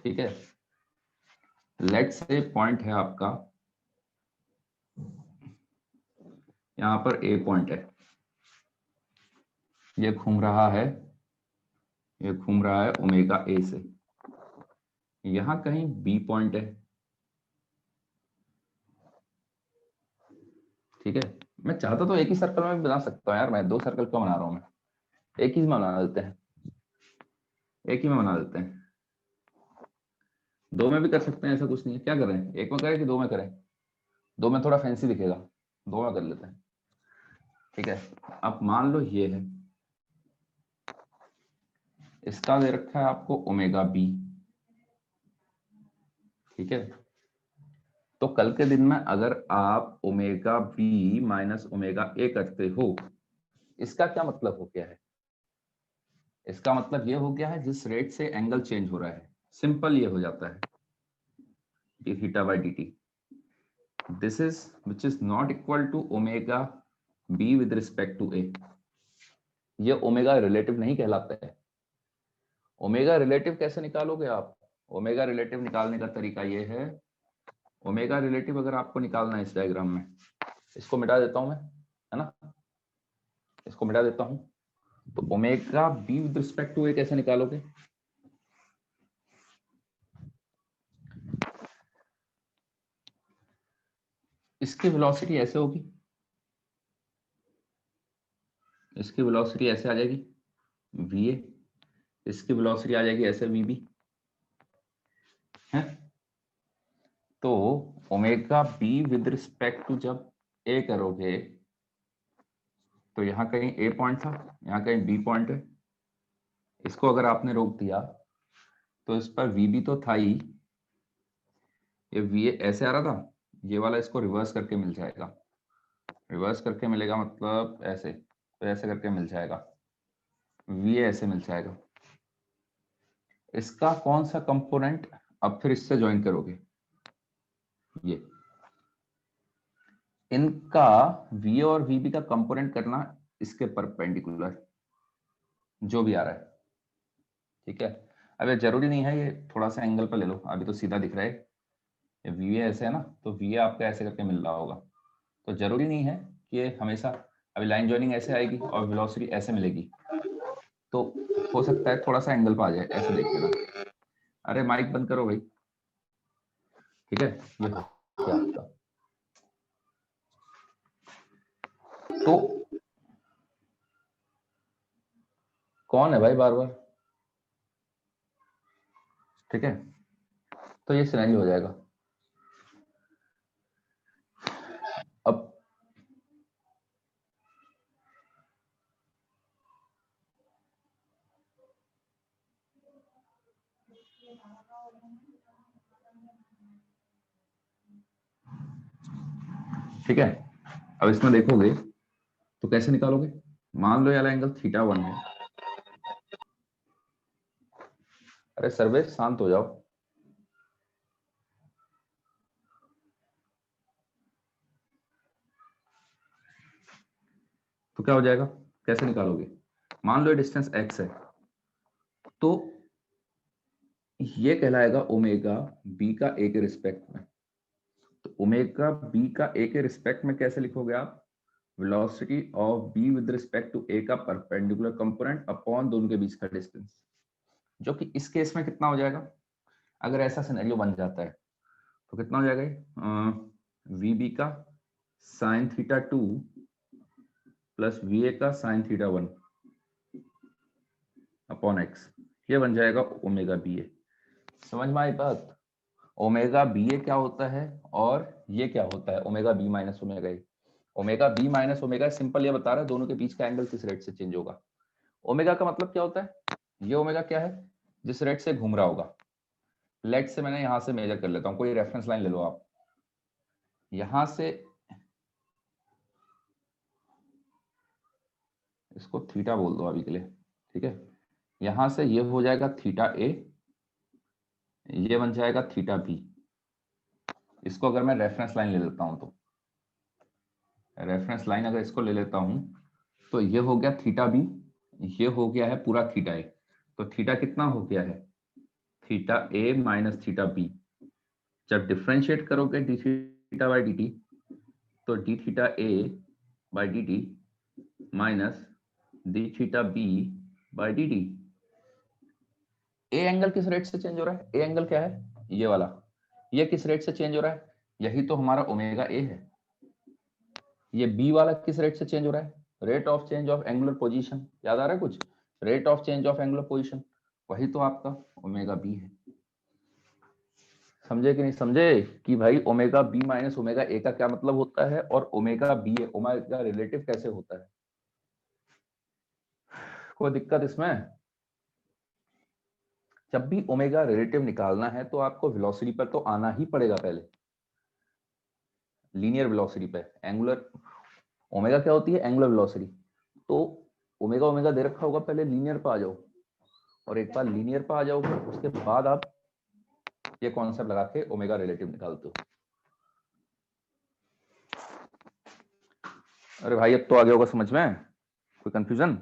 ठीक है। लेट से पॉइंट है आपका यहां पर, ए पॉइंट है, ये घूम रहा है, ये घूम रहा है ओमेगा ए से। यहां कहीं बी पॉइंट है, ठीक है, मैं चाहता तो एक ही सर्कल में भी बना सकता हूँ यार, मैं 2 सर्कल क्यों बना रहा हूँ, मैं एक ही में बना देते हैं, एक ही में बना देते हैं। 2 में भी कर सकते हैं, ऐसा कुछ नहीं है। क्या करें, एक में करें कि 2 में करें? 2 में थोड़ा फैंसी दिखेगा, 2 में कर लेते हैं। ठीक है, अब मान लो ये है, इसका दे रखा है आपको ओमेगा बी। ठीक है, तो कल के दिन में अगर आप omega B minus omega A करते हो, इसका क्या मतलब हो गया है? इसका मतलब ये हो गया है जिस रेट से एंगल चेंज हो रहा है, सिंपल ये हो जाता है D theta by D T, this is which is not equal to omega B with respect to A. ये ओमेगा रिलेटिव नहीं कहलाता है। ओमेगा रिलेटिव कैसे निकालोगे आप? ओमेगा रिलेटिव निकालने का तरीका ये है, ओमेगा रिलेटिव अगर आपको निकालना है इस डायग्राम में, इसको मिटा देता हूं मैं, है ना, इसको मिटा देता हूं। तो omega B with respect to A कैसे निकालोगे? इसकी वेलोसिटी ऐसे होगी, इसकी वेलोसिटी ऐसे आ जाएगी va, इसकी वेलोसिटी आ जाएगी ऐसे vb है। तो omega B with respect to जब a करोगे, तो यहाँ कहीं a पॉइंट था, यहाँ कहीं b पॉइंट है, इसको अगर आपने रोक दिया तो इस पर vb तो था ही, ये va ऐसे आ रहा था, ये वाला इसको रिवर्स करके मिल जाएगा, रिवर्स करके मिलेगा मतलब ऐसे, तो ऐसे करके मिल जाएगा, va ऐसे मिल जाएगा। इसका कौन सा कंपोनेंट अब फिर इससे ज्वाइन करोगे? ये इनका va और vb का कंपोनेंट करना इसके परपेंडिकुलर जो भी आ रहा है। ठीक है, अब ये जरूरी नहीं है, ये थोड़ा सा एंगल पर ले लो, अभी तो सीधा दिख रहा है, ये va ऐसे है ना, तो va आपका ऐसे करके मिल रहा होगा, तो जरूरी नहीं है कि ये हमेशा, अभी लाइन ज्वाइनिंग ऐसे आएगी और वेलोसिटी ऐसे मिलेगी, तो हो सकता है थोड़ा सा एंगल पर आ जाए, ऐसे देख लेना। अरे माइक बंद करो भाई। ठीक है, ये हो गया आपका। तो कौन है भाई बार बार? ठीक है, तो ये सिनेरियो हो जाएगा। अब ठीक है, अब इसमें देखोगे तो कैसे निकालोगे? मान लो ये वाला एंगल θ1 है। अरे सर्वेश शांत हो जाओ। तो क्या हो जाएगा, कैसे निकालोगे? मान लो ये डिस्टेंस x है, तो ये कहलाएगा ओमेगा बी का a के रिस्पेक्ट में। तो ओमेगा बी का a के रिस्पेक्ट में कैसे लिखोगे आप? Velocity of b with respect to a का परपेंडिकुलर कंपोनेंट अपॉन दोनों के बीच का डिस्टेंस, जो कि इस केस में कितना हो जाएगा? अगर ऐसा सिनेरियो बन जाता है तो कितना हो जाएगा? vb का sin θ2 प्लस va का sin θ1 अपॉन x, ये बन जाएगा ओमेगा बी ए। समझ में आई बात? ओमेगा बी ए क्या होता है और ये क्या होता है? Omega B minus omega A. Omega B minus omega simple ये बता रहा है दोनों के बीच का एंगल किस रेट से चेंज होगा। ओमेगा का मतलब क्या होता है? ये ओमेगा क्या है? जिस रेट से घूम रहा होगा। लेट से मैंने यहां से मेजर कर लेता हूं, कोई रेफरेंस लाइन ले लो आप, यहां से इसको थीटा बोल दो अभी के लिए। ठीक है, यहां से ये हो जाएगा थीटा ए, ये बन जाएगा थीटा बी। इसको अगर मैं रेफरेंस लाइन ले लेता हूं, तो रेफरेंस लाइन अगर इसको ले लेता हूं तो ये हो गया थीटा बी, ये हो गया है पूरा थीटा ए। तो थीटा कितना हो गया है? Theta A minus theta B. जब डिफरेंशिएट करोगे D theta by D T, तो D theta A by D T minus D theta B by D T. A angle किस रेट से चेंज हो रहा है? ए एंगल क्या है? ये वाला। ये किस रेट से चेंज हो रहा है? यही तो हमारा ओमेगा ए है, ये बी वाला किस रेट से चेंज हो रहा है? Rate of change of angular position, याद आ रहा है कुछ? Rate of change of angular position, वही तो आपका ओमेगा बी है। समझे कि नहीं समझे कि भाई omega B minus omega A का क्या मतलब होता है और ओमेगा बी है ओमेगा रिलेटिव कैसे होता है? कोई दिक्कत इसमें? जब भी ओमेगा रिलेटिव निकालना है तो आपको वेलोसिटी पर तो आना ही पड़ेगा पहले, लीनियर वेलोसिटी पे। एंगुलर ओमेगा क्या होती है? Angular velocity. तो ओमेगा ओमेगा दे रखा होगा, पहले लीनियर पे आ जाओ, और एक बार लीनियर पे आ जाओगे उसके बाद आप ये कॉन्सेप्ट लगा के ओमेगा रिलेटिव निकालते हो। अरे भाई अब तो आ गया होगा समझ में, कोई कंफ्यूजन?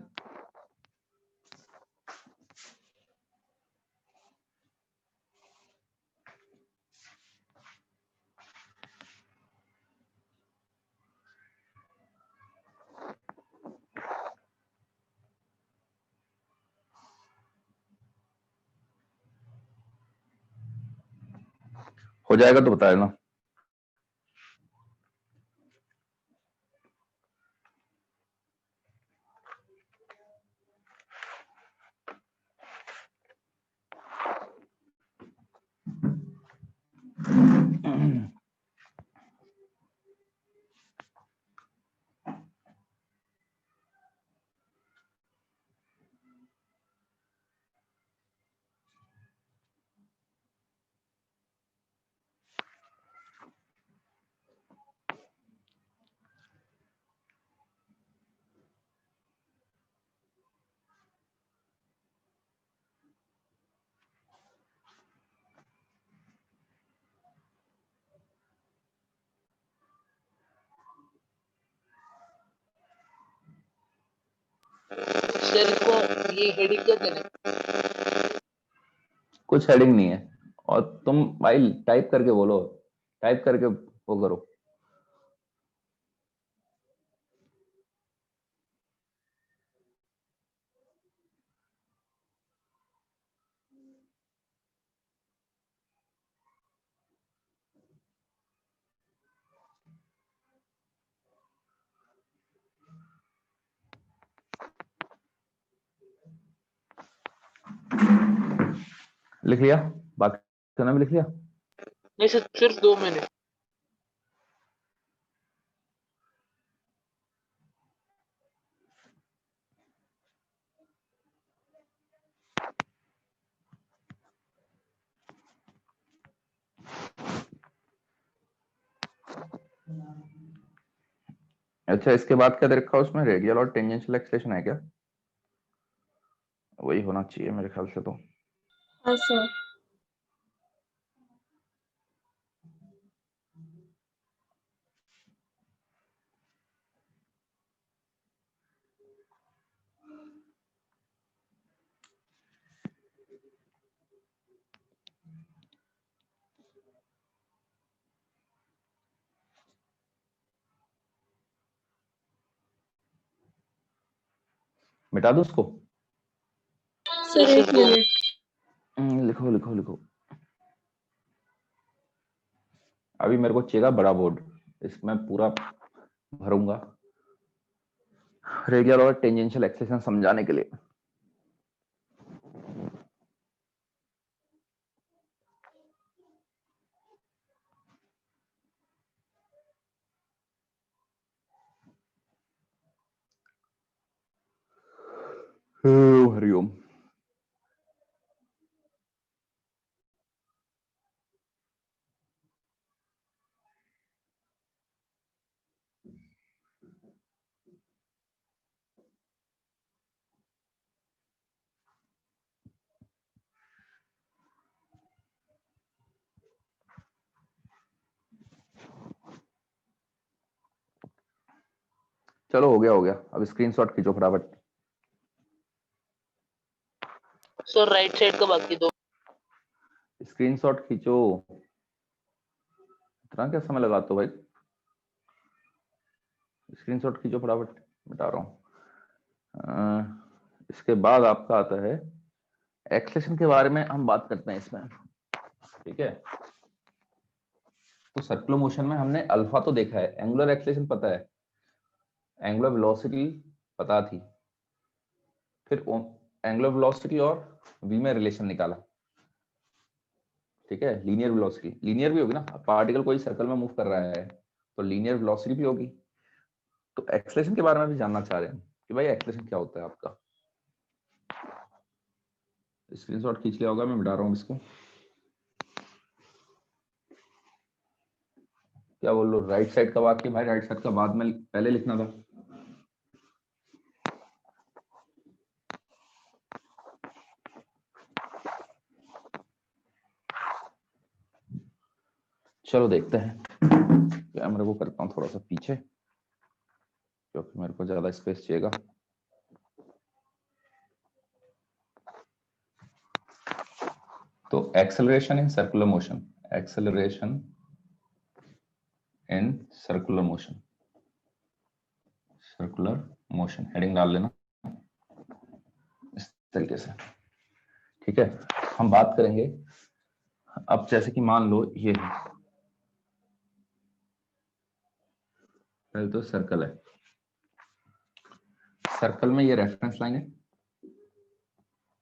हो जाएगा तो बता देना। सर को ये हेडिंग क्या देना? कुछ हेडिंग नहीं है, और तुम भाई टाइप करके बोलो, टाइप करके वो करो। लिख लिया? बाकी का नाम लिख लिया? नहीं सर, सिर्फ 2 मिनट। अच्छा, इसके बाद क्या दे रखा है उसमें? रेडियल और टेंजेंशियल एक्सलेशन है क्या? वही होना चाहिए मेरे ख्याल से तो। हाँ सर। मिटा दो उसको? सर एक मिनट। लिखो लिखो लिखो। अभी मेरे को चाहिए बड़ा बोर्ड, इसमें पूरा भरूंगा रेडियल और टेंजेंशियल एक्सलेशन समझाने के लिए। हरिओम। चलो हो गया हो गया, अब स्क्रीनशॉट खींचो फटाफट। सर राइट साइड का बाकी 2। स्क्रीनशॉट खींचो। इतना क्या समय लगाते हो भाई? स्क्रीनशॉट खींचो फटाफट, बता रहा हूँ। इसके बाद आपका आता है एक्सलेशन के बारे में हम बात करते हैं इसमें, ठीक है? तो सर्कुलर मोशन में हमने अल्फा तो देखा है, एंगुलर एक्सलेशन पता है, एंगुलर वेलोसिटी पता थी, फिर एंगुलर वेलोसिटी और v में रिलेशन निकाला, ठीक है। लीनियर वेलोसिटी लीनियर भी होगी ना, पार्टिकल कोई सर्कल में मूव कर रहा है तो लीनियर वेलोसिटी भी होगी। तो एक्सेलरेशन के बारे में भी जानना चाह रहे हैं कि भाई एक्सेलरेशन क्या होता है आपका। स्क्रीनशॉट खींच लिया होगा, मैं मिटा रहा हूँ इसको। क्या बोल लो, राइट साइड का वाक्य भाई राइट साइड का बाद में पहले लिखना था। चलो देखते हैं, कैमरे को करता हूँ थोड़ा सा पीछे क्योंकि मेरे को ज्यादा स्पेस चाहिएगा। तो acceleration in circular motion, acceleration in circular motion, circular motion heading डाल लेना इस तरीके से, ठीक है। हम बात करेंगे अब, जैसे कि मान लो ये है, पहले तो सर्कल है, सर्कल में ये रेफरेंस लाइन है।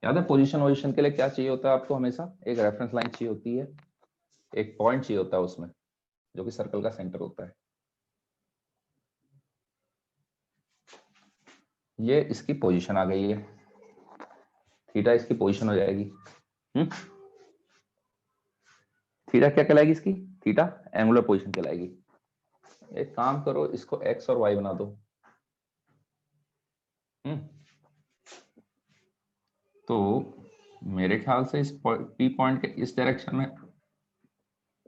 याद है पोजीशन वोजिशन के लिए क्या चाहिए होता है आपको, हमेशा एक रेफरेंस लाइन चाहिए होती है, एक पॉइंट चाहिए होता है उसमें, जो कि सर्कल का सेंटर होता है। ये इसकी पोजीशन आ गई है, थीटा इसकी पोजीशन हो जाएगी। थीटा क्या कहलाएगी इसकी, थीटा एंगुलर पोजीशन कहलाएगी। एक काम करो, इसको एक्स और वाई बना दो। तो मेरे ख्याल से इस पी पॉइंट के इस डायरेक्शन में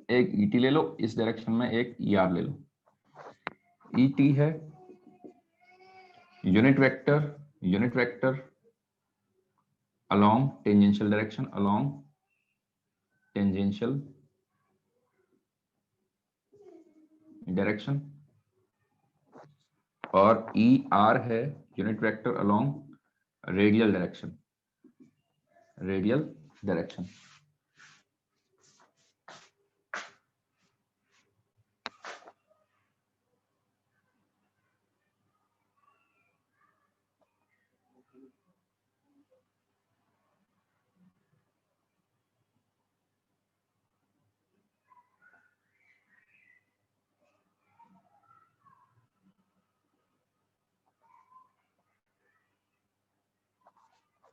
एक ईटी ले लो, इस डायरेक्शन में एक ईआर ले लो। ईटी है unit vector along tangential direction, along tangential direction, और ई आर है unit vector along radial direction, radial direction.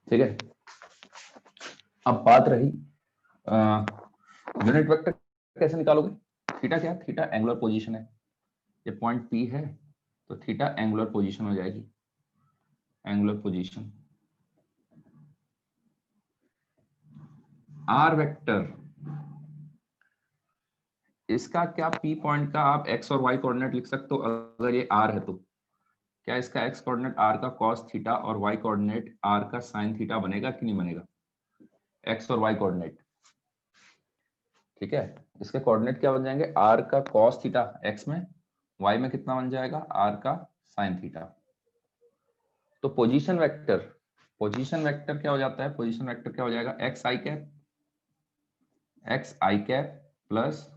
ठीक है, अब बात रही यूनिट वेक्टर कैसे निकालोगे। थीटा क्या, थीटा एंगुलर पोजीशन है, ये पॉइंट पी है तो थीटा एंगुलर पोजीशन हो जाएगी, एंगुलर पोजीशन। आर वेक्टर, इसका क्या पी पॉइंट का आप एक्स और वाई कोऑर्डिनेट लिख सकते हो, अगर ये आर है तो क्या इसका एक्स कोऑर्डिनेट आर का कॉस थीटा और वाई कोऑर्डिनेट आर का साइन थीटा बनेगा कि नहीं बनेगा, एक्स और वाई कोऑर्डिनेट। ठीक है, इसके कोऑर्डिनेट क्या बन जाएंगे, आर का कॉस थीटा एक्स में, वाई में कितना बन जाएगा आर का साइन थीटा। तो पोजीशन वेक्टर, पोजीशन वेक्टर क्या हो जाता है, पोजीशन वेक्टर क्या हो जाएगा, एक्स आई कैप प्लस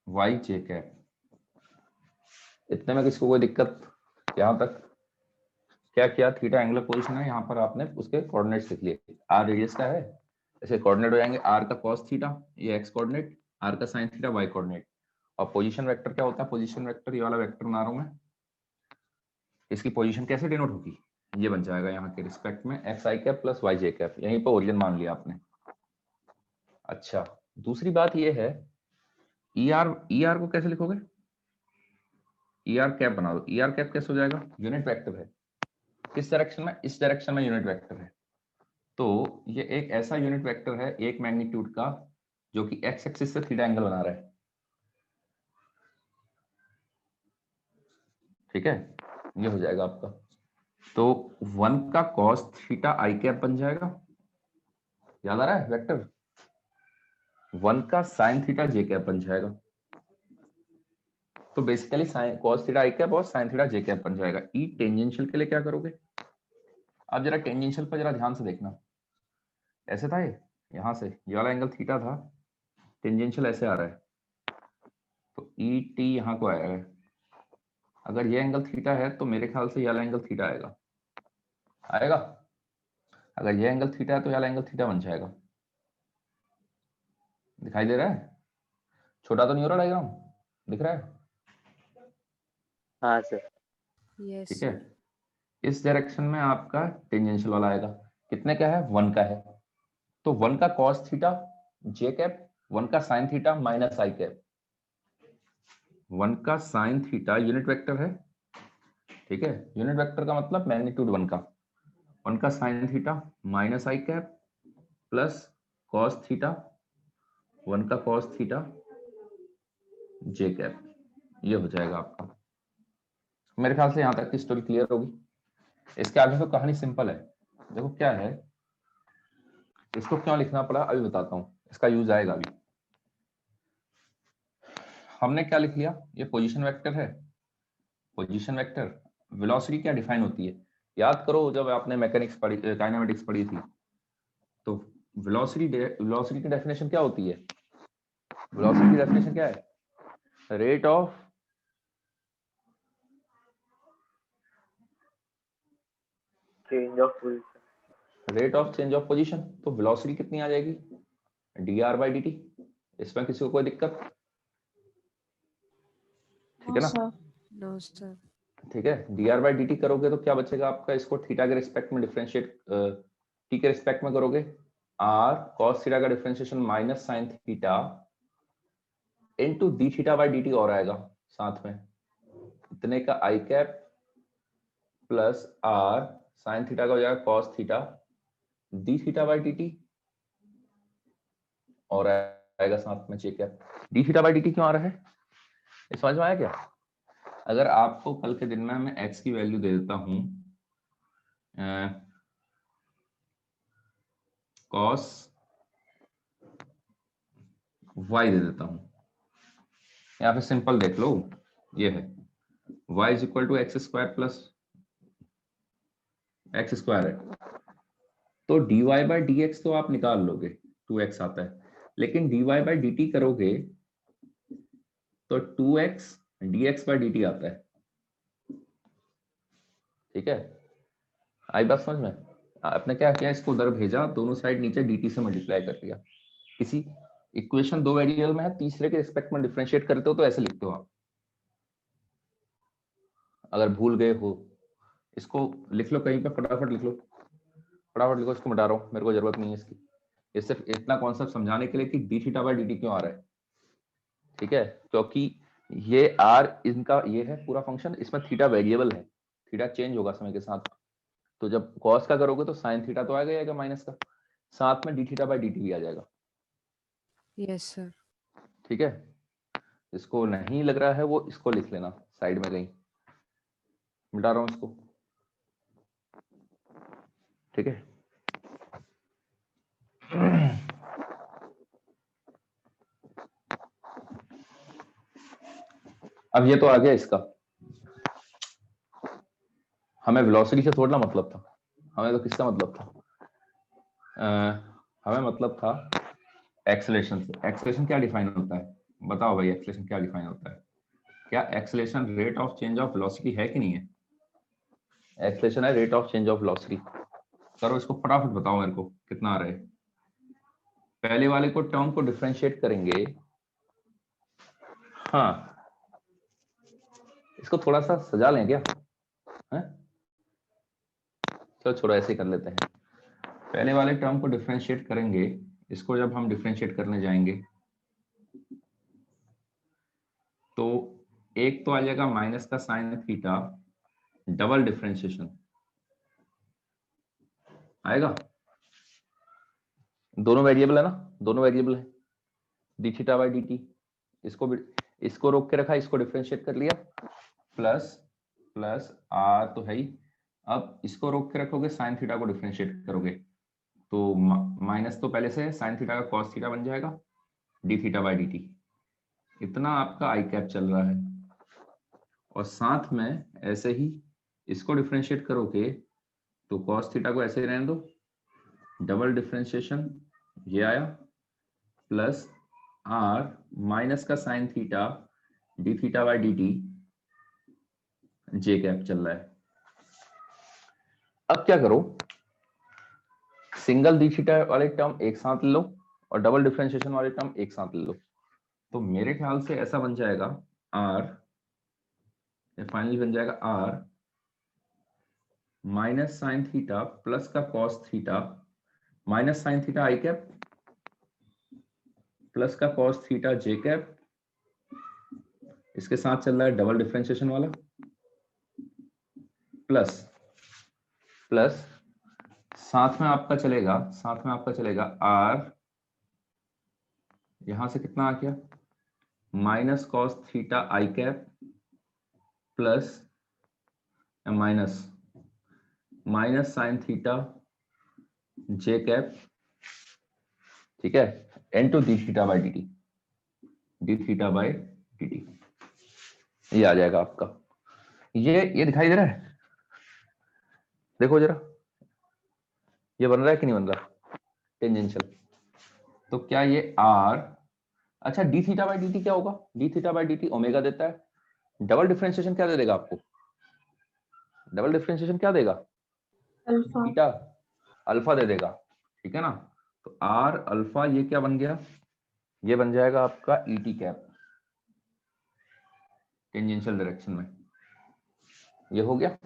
वाई जे कैप। इतने में किसको कोई दिक्कत, यहां तक क्या किया, थीटा एंगुलर पोजीशन है, यहाँ पर आपने उसके कोऑर्डिनेट्स लिख लिए, आर रेडियस का है, ऐसे कोऑर्डिनेट हो जाएंगे आर का cos थीटा, ये एक्स कोऑर्डिनेट, आर का sin थीटा वाई कोऑर्डिनेट। और पोजीशन वेक्टर क्या होता है, पोजीशन वेक्टर ये वाला वेक्टर बना रहा हूं मैं, इसकी पोजीशन कैसे डिनोट होगी, ये बन जाएगा यहाँ के रिस्पेक्ट में एक्स आई कैप प्लस वाई जे कैप, यहीं पर ओरिजिन मान लिया आपने। अच्छा, दूसरी बात ये है, ई आर को कैसे लिखोगे, ई आर कैप बना दो, ई आर कैप कैसे हो जाएगा, यूनिट वेक्टर है, किस डायरेक्शन में, इस डायरेक्शन में यूनिट वेक्टर है, तो ये एक ऐसा यूनिट वेक्टर है एक मैग्नीट्यूड का जो कि एक्स एक्सिस से थीटा एंगल बना रहा है। ठीक है, ये हो जाएगा आपका, तो 1 का cos थीटा आई कैप बन जाएगा, याद आ रहा है वेक्टर, 1 का sin थीटा जे कैप बन जाएगा। तो basically cos theta I cap और sin थीटा जे कैप बन जाएगा। ई टेंजेंशियल के लिए क्या करोगे, आप जरा टेंजेंशियल पर जरा ध्यान से देखना, ऐसे था ये, यहां से ये वाला एंगल थीटा था, टेंजेंशियल ऐसे आ रहा है, तो ई टी यहाँ को आया है, अगर ये एंगल थीटा है तो मेरे ख्याल से ये वाला एंगल थीटा आएगा, आएगा। अगर ये एंगल थीटा है तो ये वाला एंगल थीटा बन जाएगा। दिखाई दे रहा है? छोटा तो नहीं हो रहा डायग्राम? दिख रहा है? हाँ सर। यस ठीक है। इस डायरेक्शन में आपका टेंजेंशियल वाला आएगा। कितने का है? 1 का है। तो 1 का cos थीटा जे कैप, 1 का sin थीटा माइनस आई कैप। 1 का sin थीटा यूनिट वेक्टर है, ठीक है। यूनिट वेक्टर का मतलब मैग्नीट्यूड 1 का। 1 का sin थीटा माइनस आई कैप प्लस cos थीटा, 1 का cos थीटा जे कैप, ये हो जाएगा आपका। मेरे ख्याल से यहां तक की स्टोरी क्लियर होगी। इसके आगे तो कहानी सिंपल है। देखो क्या है, इसको क्यों लिखना पड़ा अभी बताता हूं, इसका यूज आएगा अभी। हमने क्या लिख लिया, ये पोजीशन वेक्टर है। पोजीशन वेक्टर, वेलोसिटी क्या डिफाइन होती है याद करो, जब आपने मैकेनिक्स पढ़ी, काइनेमेटिक्स पढ़ी थी, तो वेलोसिटी की डेफिनेशन क्या होती है? वेलोसिटी की डेफिनेशन क्या है? Rate of change of change of position. तो वेलोसिटी कितनी आ जाएगी? dr/dt। इसमें किसी को कोई दिक्कत? ठीक है ना? No sir. ठीक है, dr/dt करोगे तो क्या बचेगा आपका? इसको थीटा के रिस्पेक्ट में डिफरेंशिएट, टी के रिस्पेक्ट में करोगे, r cos थीटा का differentiation minus sin theta into d थीटा/dt और आएगा साथ में, इतने का i cap plus r sin theta का हो जाएगा cos थीटा d थीटा/dt और आएगा साथ में j कैप। d थीटा/dt क्यों आ रहा है, ये समझ में आया क्या? अगर आपको कल के दिन में मैं x की वैल्यू दे देता हूं cos y दे देता हूं, यहाँ पे सिंपल देख लो, ये है y is equal to X square plus X square है, तो dy/dx तो आप निकाल लोगे, 2x आता है, लेकिन dy/dt करोगे तो 2x dx/dt आता है। ठीक है, आई बात समझ में? आपने क्या किया, इसको उधर भेजा, दोनों साइड नीचे dt से मल्टीप्लाई कर लिया। किसी इक्वेशन 2 वेरिएबल में है, तीसरे के रिस्पेक्ट में डिफरेंशिएट करते हो तो ऐसे लिखते हो आप। अगर भूल गए हो, इसको लिख लो कहीं पे, फटाफट लिख लो, फटाफट लिखो, इसको मिटा रहा हूं, मेरे को जरूरत नहीं है इसकी। ये सिर्फ इतना कॉन्सेप्ट समझाने के लिए कि d थीटा/dt क्यों आ रहा है। ठीक है, क्योंकि ये r इनका ये है पूरा फंक्शन, इसमें थीटा वेरिएबल है, थीटा चेंज होगा समय के साथ। तो जब cos का करोगे तो sin थीटा तो आएगा माइनस का, साथ में d थीटा/dt भी आ जाएगा। Yes sir. ठीक है, इसको नहीं लग रहा है वो इसको लिख लेना साइड में कहीं, मिटा रहा हूं इसको। ठीक है, अब ये तो आ गया इसका। हमें वेलोसिटी से थोड़ा मतलब था, हमें तो किसका मतलब था? हमें मतलब था एक्सेलरेशन से। एक्सेलरेशन क्या डिफाइन होता है बताओ भाई, एक्सेलरेशन क्या डिफाइन होता है? क्या acceleration rate of change of velocity है कि नहीं है? एक्सेलरेशन है rate of change of velocity. करो इसको फटाफट, बताओ मेरे को कितना आ रहा है। पहले वाले को टर्म को डिफरेंशिएट करेंगे, हाँ इसको थोड़ा सा सजा लें क्या है? चलो छोड़ो, ऐसे ही कर लेते हैं। पहले वाले टर्म को डिफरेंशिएट करेंगे, इसको जब हम डिफरेंशिएट करने जाएंगे तो एक तो आ जाएगा माइनस का साइन थीटा डबल डिफरेंशिएशन आएगा। दोनों वेरिएबल है ना, दोनों वेरिएबल है, D theta by D T. इसको भी, इसको रोक के रखा, इसको डिफरेंशिएट कर लिया, प्लस प्लस आर तो है ही। अब इसको रोक के रखोगे, साइन थीटा को डिफरेंशिएट करोगे तो माइनस तो पहले से है, साइन थीटा का कॉस थीटा बन जाएगा D theta by D T. इतना आपका आई कैप चल रहा है, और साथ में ऐसे ही इसको डिफरेंशिएट करोगे तो कॉस थीटा को ऐसे ही रहने दो, डबल डिफरेंशिएशन ये आया, प्लस आर माइनस का sine theta D theta by D T, J cap चल रहा है। अब क्या करो, सिंगल डी थीटा वाले टर्म एक साथ ले लो और डबल डिफरेंशिएशन वाले टर्म एक साथ ले लो। तो मेरे ख्याल से ऐसा बन जाएगा आर, फाइनली बन जाएगा R minus sine theta plus का cos theta minus sine theta I cap plus का कॉस थीटा जे कैप, इसके साथ चल रहा है डबल डिफरेंशिएशन वाला, प्लस प्लस साथ में आपका चलेगा आर, यहां से कितना आ गया minus cos theta I cap plus minus minus sine theta J cap, ठीक है, into D theta by D T, ये आ जाएगा आपका। ये दिखाई दे रहा है, देखो जरा, ये बन रहा है कि नहीं बन रहा टेंजेंशियल। तो क्या ये आर, अच्छा D theta by D T क्या होगा, D theta by D T omega देता है, डबल डिफरेंशिएशन क्या दे देगा आपको, डबल डिफरेंशिएशन क्या देगा, अल्फा। थीटा अल्फा दे देगा, ठीक है ना। तो आर अल्फा ये क्या बन गया, ये बन जाएगा आपका E T cap tangential direction में, ये हो गया,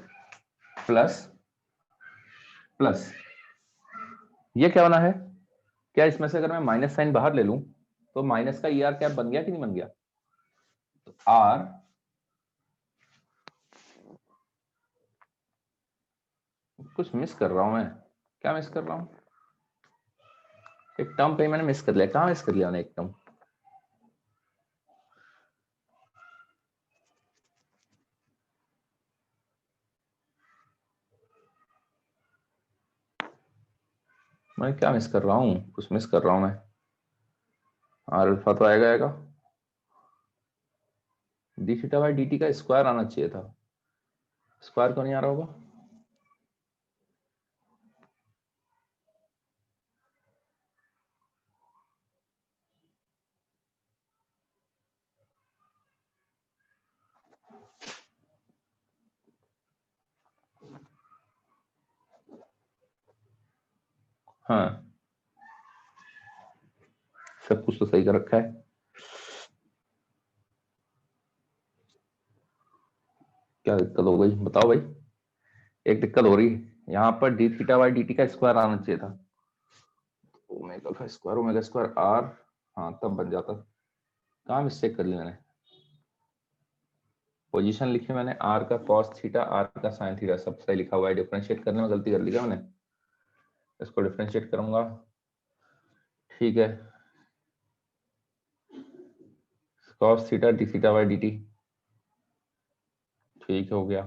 प्लस प्लस ये क्या बना है, क्या इसमें से अगर मैं माइनस साइन बाहर ले लूं तो माइनस का ई आर कैप बन गया कि नहीं बन गया। तो आर कुछ मिस कर रहा हूं मैं, क्या मिस कर रहा हूं, एक टर्म पे मैंने मिस कर लिया, कहां मिस कर लिया मैंने एक टर्म, मैं क्या मिस कर रहा हूं, कुछ मिस कर रहा हूं मैं। आर अल्फा तो आएगा D theta by D T का स्क्वायर आना चाहिए था, स्क्वायर क्यों नहीं आ रहा होगा, हाँ सब कुछ तो सही कर रखा है, क्या दिक्कत हो गई बताओ भाई, एक दिक्कत हो रही है, यहाँ पर D theta by D T का स्क्वायर आना चाहिए था, ओमेगा स्क्वायर आर, हाँ तब बन जाता, कहाँ मिस्टेक कर ली मैंने, पोजीशन लिखी मैंने आर का कॉस थीटा आर का साइन थीटा सब सही लिखा हुआ है, डिफरेंशिएट करने में गलती कर ली क्या मैंने, इसको डिफरेंशिएट करूंगा, ठीक है, cos theta D theta by D T, ठीक हो गया,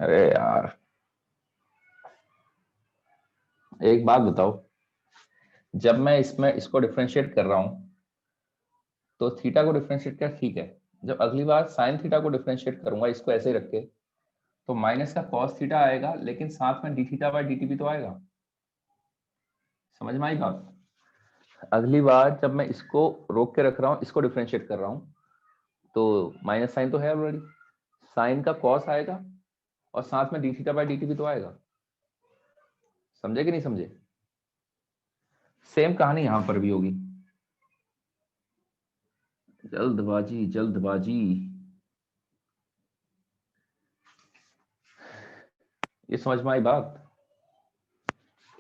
अरे यार एक बात बताओ, जब मैं इसमें इसको डिफरेंशिएट कर रहा हूं तो थीटा को डिफरेंशिएट कर, ठीक है, जब अगली बार साइन थीटा को डिफरेंशिएट करूंगा इसको ऐसे ही रख के, तो माइनस का कॉस थीटा आएगा लेकिन साथ में D theta by D T भी तो आएगा, समझ में आई बात। अगली बार जब मैं इसको रोक के रख रहा हूँ इसको डिफरेंशिएट कर रहा हूँ तो माइनस साइन तो है ऑलरेडी, साइन का कॉस आएगा और साथ में D theta by D T भी तो आएगा, समझे कि नहीं समझे, सेम कहानी यहां पर भी होगी, जल्दबाजी जल्दबाजी, ये समझ में आई बात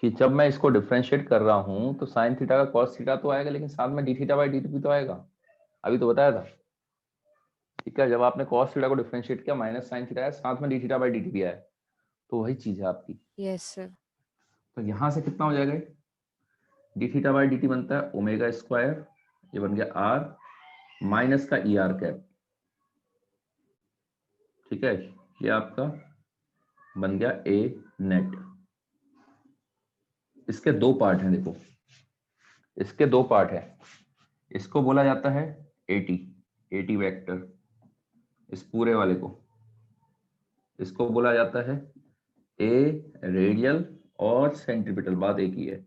कि जब मैं इसको डिफरेंशिएट कर रहा हूं तो साइन थीटा का कॉस थीटा तो आएगा लेकिन साथ में D theta by D T भी तो आएगा, अभी तो बताया था, ठीक है, जब आपने कॉस थीटा को डिफरेंशिएट किया माइनस साइन थीटा है साथ में D theta by D T भी आया, तो वही चीज है आपकी, Yes, sir. तो यहां से कितना हो जाएगा, D theta by D T बनता है ओमेगा स्क्वायर, ये बन गया आर माइनस का ई आर कैप, ठीक है, ये आपका बन गया ए नेट, इसके दो पार्ट हैं देखो, इसके दो पार्ट है, इसको बोला जाता है एटी वेक्टर, इस पूरे वाले को इसको बोला जाता है ए रेडियल और सेंट्रीपिटल, बात एक ही है।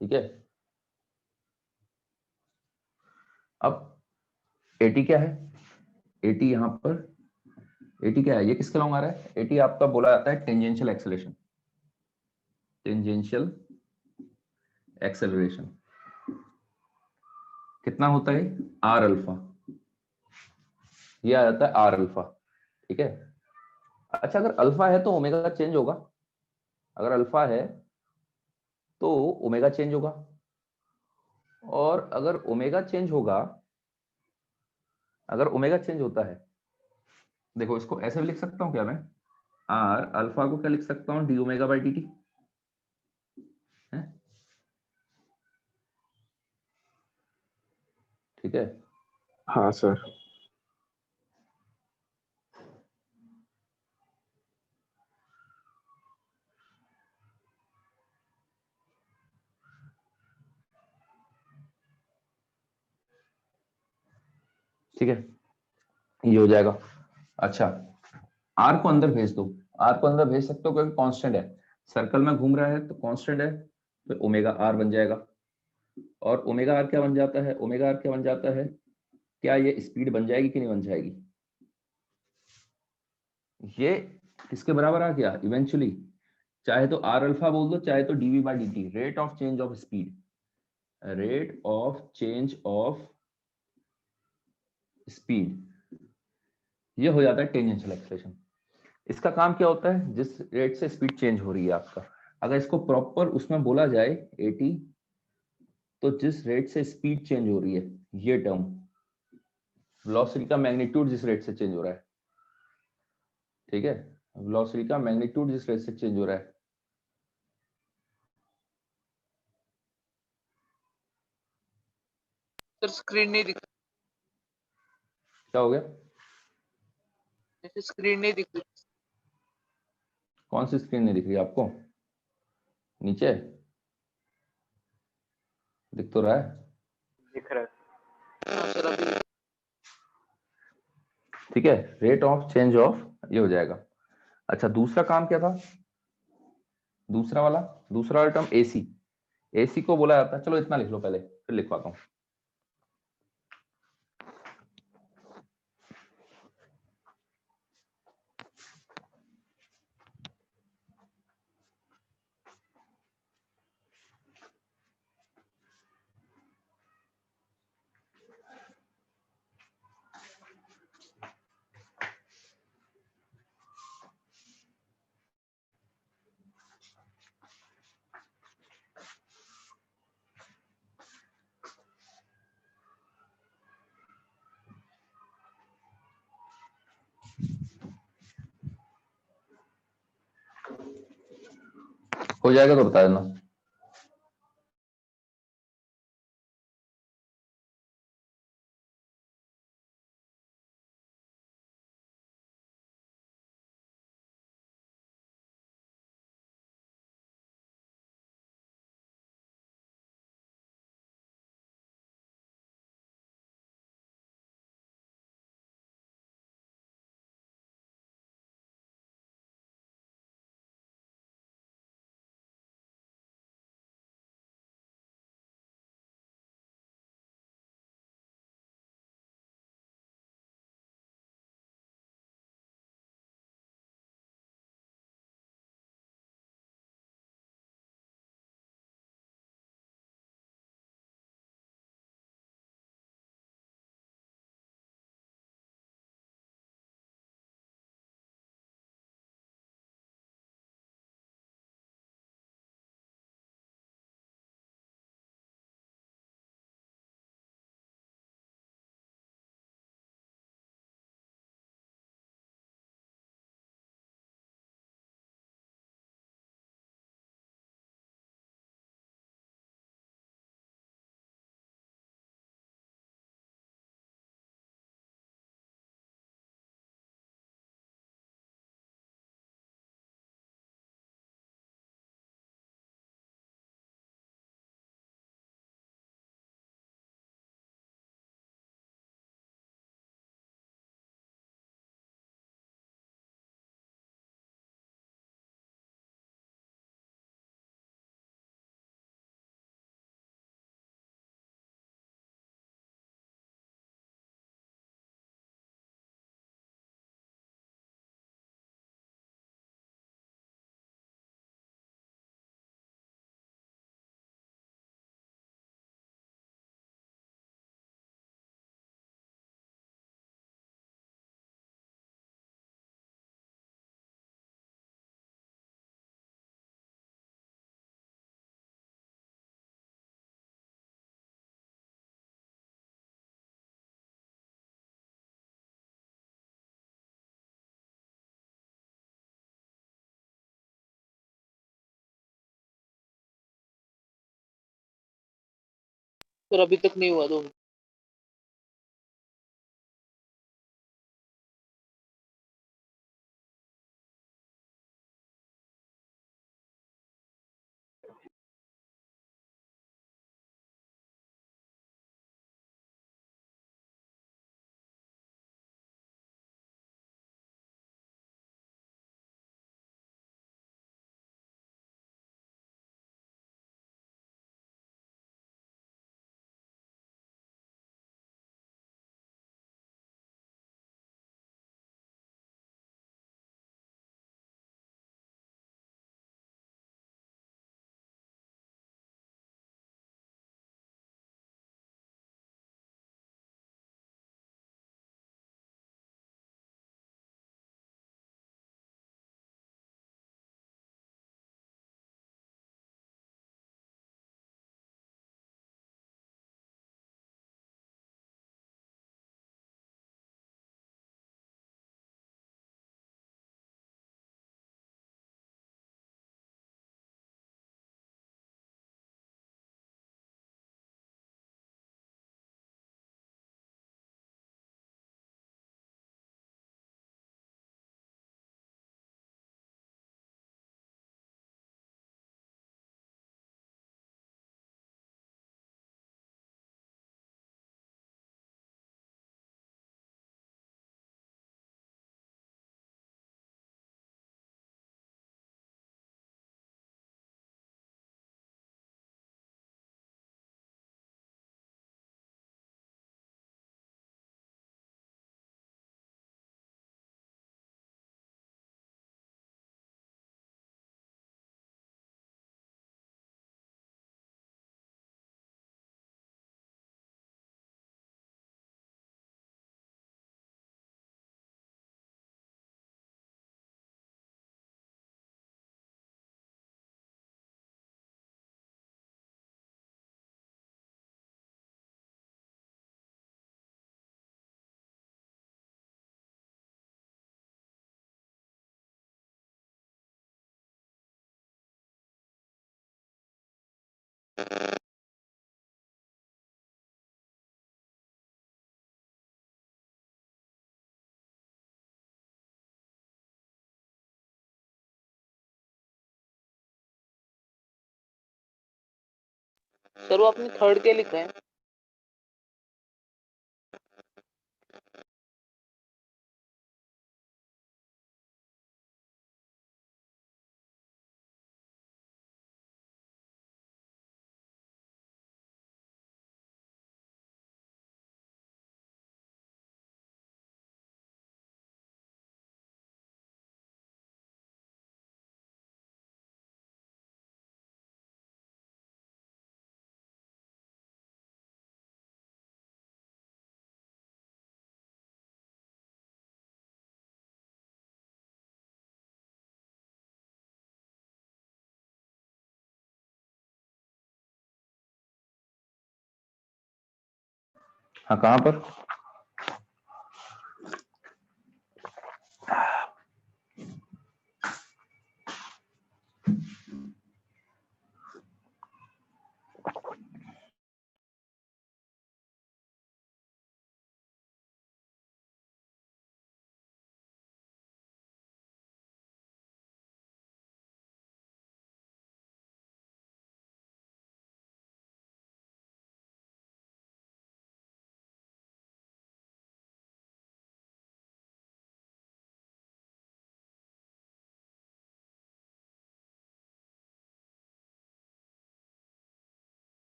ठीक है, अब एटी क्या है? एटी यहाँ पर, एटी क्या है, ये किसके लॉन्ग आ रहा है? एटी आपका बोला जाता है टेंजेंशियल एक्सेलरेशन, टेंजेंशियल एक्सेलरेशन कितना होता है? आर अल्फा, ये आ जाता है आर अल्फा। ठीक है, अच्छा अगर अल्फा है तो ओमेगा चेंज होगा, अगर अल्फा है तो ओमेगा चेंज होगा, और अगर ओमेगा चेंज होगा, अगर ओमेगा चेंज होता है, देखो इसको ऐसे भी लिख सकता हूं क्या मैं, आर अल्फा को क्या लिख सकता हूं, D omega by D T है। ठीक है, हाँ सर। ठीक है, ये हो जाएगा। अच्छा आर को अंदर भेज दो, आर को अंदर भेज सकते हो क्योंकि कांस्टेंट है, सर्कल में घूम रहा है तो कांस्टेंट है, तो ओमेगा आर बन जाएगा। और ओमेगा आर क्या बन जाता है? ओमेगा आर क्या बन जाता है? क्या ये स्पीड बन जाएगी कि नहीं बन जाएगी? ये किसके बराबर आ गया इवेंचुअली? चाहे तो आर अल्फा बोल दो, चाहे तो DV by D T, rate of change of speed, rate of change of speed, ये हो जाता है टेंजेंशियल एक्सेलरेशन। इसका काम क्या होता है? जिस रेट से स्पीड चेंज हो रही है आपका, अगर इसको प्रॉपर उसमें बोला जाए एटी, तो जिस रेट से स्पीड चेंज हो रही है, ये टर्म वेलोसिटी का मैग्नीट्यूड जिस रेट से चेंज हो रहा है, ठीक है, वेलोसिटी का मैग्नीट्यूड जिस रेट से चेंज हो रहा है, सर स्क्रीन नहीं दिख क्या हो गया? रही, स्क्रीन नहीं दिख रही। कौन सी स्क्रीन नहीं दिख रही आपको? नीचे दिख तो रहा है। दिख रहा है। हाँ सर अभी ठीक है, रेट ऑफ चेंज ऑफ, ये हो जाएगा। अच्छा दूसरा काम क्या था? दूसरा वाला टर्म एसी, एसी को बोला जाता है, चलो इतना लिख लो पहले फिर लिखवाता हूं। हो जाएगा तो बता देना। सर अभी तक नहीं हुआ 2 मिनट। सर वो आपने थर्ड क्या लिखा है? हाँ, कहाँ पर?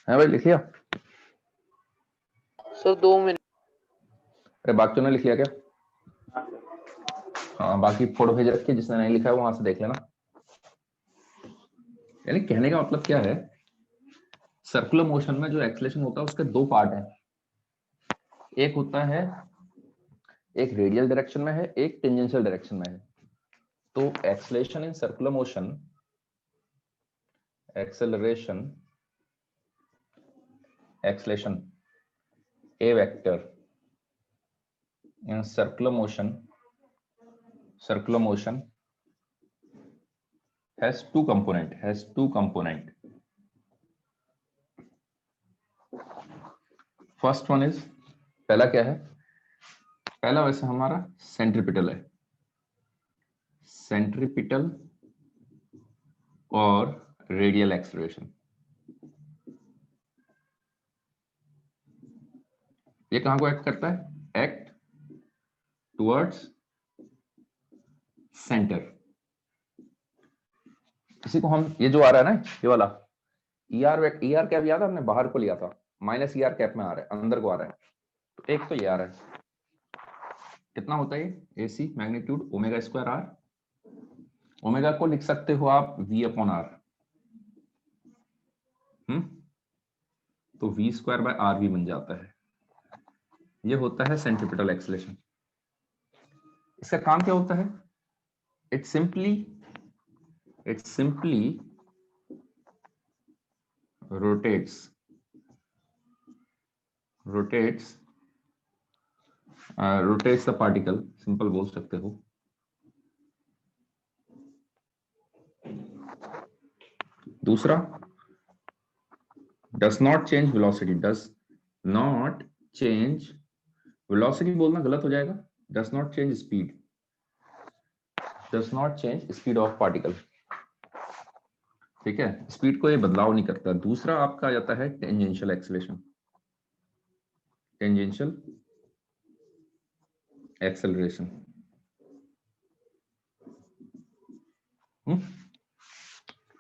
है भाई, लिख लिया? Sir 2 minute. अरे बाकियों ने लिख लिया क्या? हाँ सर। हाँ, बाकी फोटो भेज रखिए, जिसने नहीं लिखा है वो वहां से देख लेना। यानी कहने का मतलब क्या है, सर्कुलर मोशन में जो एक्सेलरेशन होता है उसके दो पार्ट हैं। एक होता है, एक रेडियल डायरेक्शन में है, एक टेंजेंशियल डायरेक्शन में है। तो acceleration in circular motion, acceleration A vector in circular motion has two component. First one is, पहला क्या है? पहला वैसे हमारा सेंट्रीपिटल है, सेंट्रीपिटल और रेडियल एक्सेलरेशन। ये कहां को एक्ट करता है? Act towards centre. इसी को हम, ये जो आ रहा है ना, ये वाला ER कैप याद है, हमने बाहर को लिया था, -ER कैप में आ रहा है, अंदर को आ रहा है। तो एक तो ये आ रहा है, कितना होता है ये? AC magnitude omega square R। Omega को लिख सकते हो आप V/R। तो V²/R भी बन जाता है। ये होता है सेंट्रीपिटल एक्सेलरेशन। इसका काम क्या होता है? It simply rotates the particle, simple बोल सकते हो। दूसरा, does not change velocity बोलना गलत हो जाएगा, does not change speed of particle। ठीक है, स्पीड को ये बदलाव नहीं करता। दूसरा आपका आ जाता है tangential acceleration, tangential acceleration.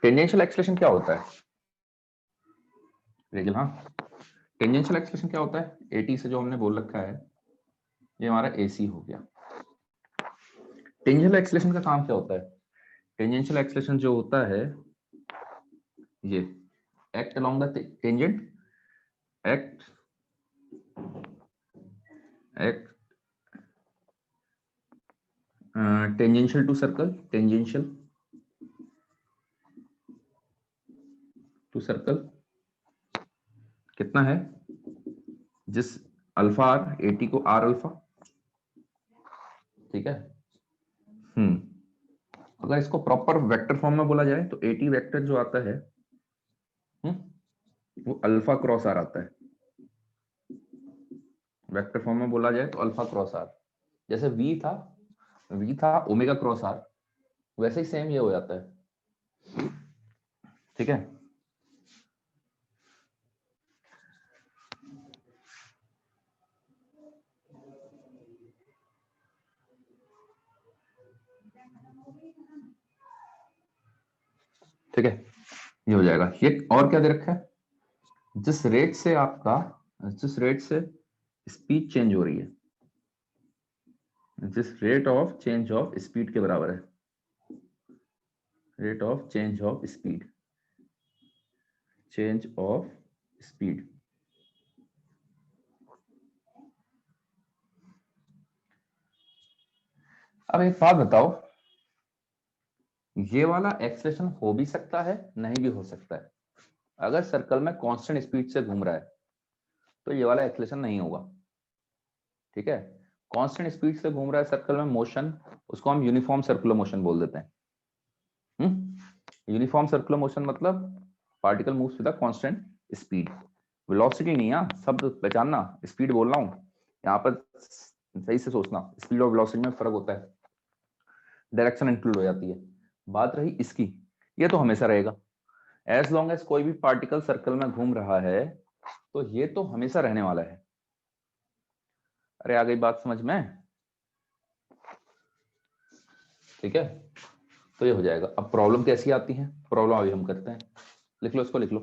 Tangential acceleration क्या होता है? रेडियल, हाँ, टेंजेंशियल एक्सेलरेशन क्या होता है? AT से जो हमने बोल रखा है, ये हमारा AC हो गया। टेंजेंशियल एक्सेलरेशन का काम क्या होता है? टेंजेंशियल एक्सेलरेशन जो होता है, ये act along the tangent, act tangential to circle, कितना है? जिस अल्फा R, AT को R अल्फा, ठीक है। अगर इसको प्रॉपर वेक्टर फॉर्म में बोला जाए तो AT वेक्टर जो आता है, वो अल्फा क्रॉस R आता है। वेक्टर फॉर्म में बोला जाए तो अल्फा क्रॉस R, जैसे V था ओमेगा क्रॉस R, वैसे ही सेम ये हो जाता है। ठीक है, ठीक है, ये हो जाएगा। ये और क्या दे रखा है? जिस रेट से स्पीड चेंज हो रही है, जिस rate of change of speed के बराबर है, rate of change of speed, अब एक बात बताओ, ये वाला एक्सेलरेशन हो भी सकता है, नहीं भी हो सकता है। अगर सर्कल में कांस्टेंट स्पीड से घूम रहा है तो ये वाला एक्सेलरेशन नहीं होगा। ठीक है, कांस्टेंट स्पीड से घूम रहा है सर्कल में मोशन, उसको हम यूनिफॉर्म सर्कुलर मोशन बोल देते हैं। यूनिफॉर्म सर्कुलर मोशन मतलब particle moves with a constant speed, velocity नहीं। है शब्द पहचानना, स्पीड बोल रहा हूं यहाँ पर, सही से सोचना, स्पीड और वेलोसिटी में फर्क होता है, डायरेक्शन इंक्लूड हो जाती है। बात रही इसकी, ये तो हमेशा रहेगा, एज लॉन्ग एज कोई भी पार्टिकल सर्कल में घूम रहा है तो ये तो हमेशा रहने वाला है। अरे आ गई बात समझ में? ठीक है, तो ये हो जाएगा। अब प्रॉब्लम कैसी आती है? प्रॉब्लम अभी हम करते हैं, लिख लो इसको, लिख लो।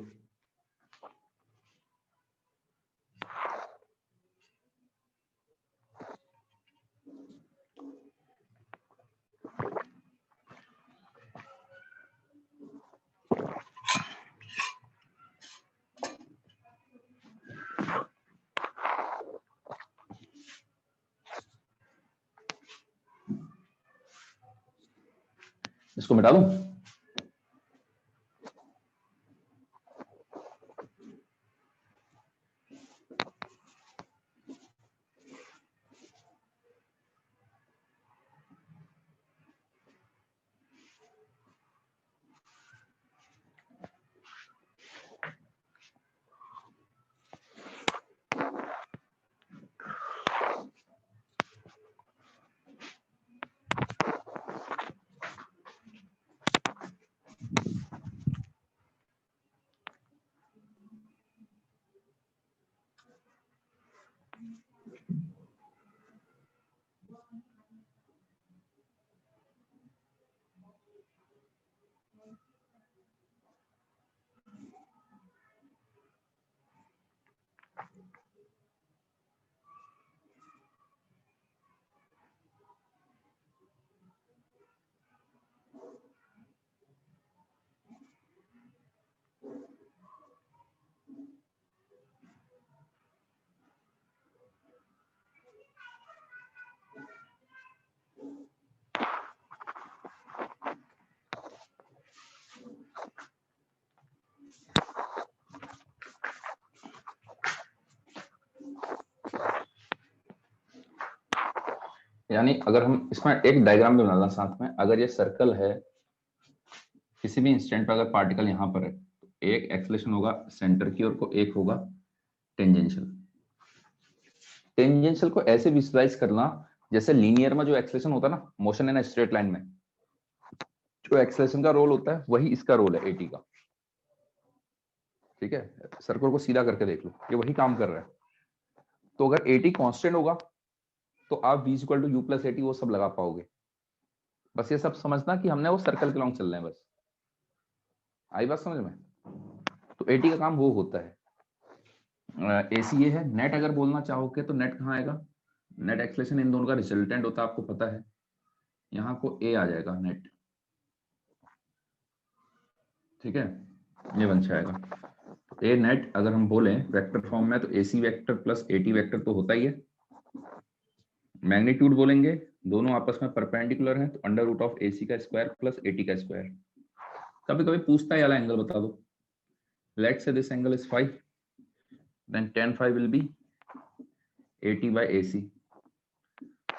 इसको मिटा दूं? यानी अगर हम इसमें एक डायग्राम भी बनाना साथ में, अगर ये सर्कल है, किसी भी इंस्टेंट पर अगर पार्टिकल यहां पर है तो एक एक्सेलरेशन होगा सेंटर की ओर को, एक होगा टेंजेंशियल। टेंजेंशियल को ऐसे विजुअलाइज करना जैसे लीनियर में जो एक्सेलरेशन होता है ना, मोशन इन स्ट्रेट लाइन में जो एक्सेलरेशन का रोल होता है वही इसका रोल है एटी का। ठीक है, सर्कल को सीधा करके देख लो, ये वही काम कर रहा है। तो अगर एटी कांस्टेंट होगा तो आप v equal to U plus AT वो सब लगा पाओगे। बस ये सब समझना कि हमने वो सर्कल के लॉन्ग चल रहे हैं, बस आई बात समझ में। तो एटी का काम वो होता है। एसी ये है। नेट अगर बोलना चाहोगे तो नेट कहाँ आएगा? नेट एक्सेलरेशन इन दोनों का रिजल्टेंट होता है, आपको पता है। यहाँ को ए आ जाएगा नेट, ठीक है, ये बन जाएगा। ए नेट अगर हम बोले वेक्टर फॉर्म में तो AC vector plus eighty vector तो होता ही है। मैग्नीट्यूड बोलेंगे, दोनों आपस में परपेंडिकुलर हैं तो अंडर रूट ऑफ एसी का स्क्वायर प्लस एटी का स्क्वायर। कभी कभी पूछता है वाला एंगल बता दो। Let say this angle is 5, then tan phi will be 80 by AC।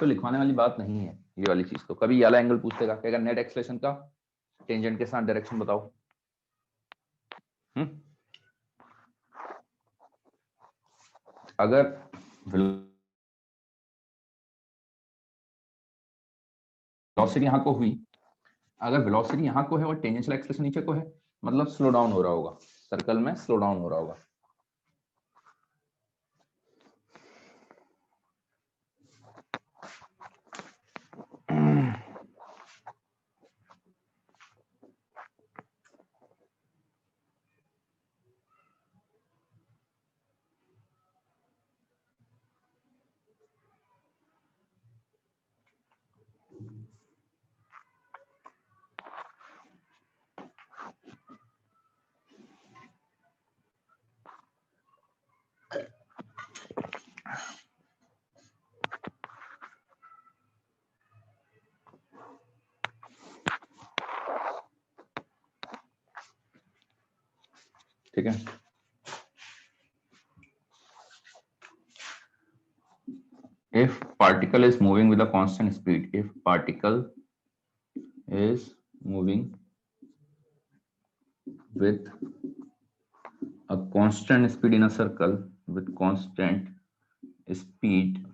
तो लिखवाने वाली बात नहीं है ये वाली चीज। तो कभी वाला एंगल पूछ देगा, कहेगा नेट एक्सेलरेशन का टेंजेंट के साथ डायरेक्शन बताओ। अगर वेलोसिटी यहाँ को हुई, अगर वेलोसिटी यहाँ को है और टेंजेंशियल एक्सेलरेशन नीचे को है, मतलब स्लो डाउन हो रहा होगा, सर्कल में स्लो डाउन हो रहा होगा। ठीक है, if particle is moving with a constant speed, if particle is moving with a constant speed in a circle, with constant speed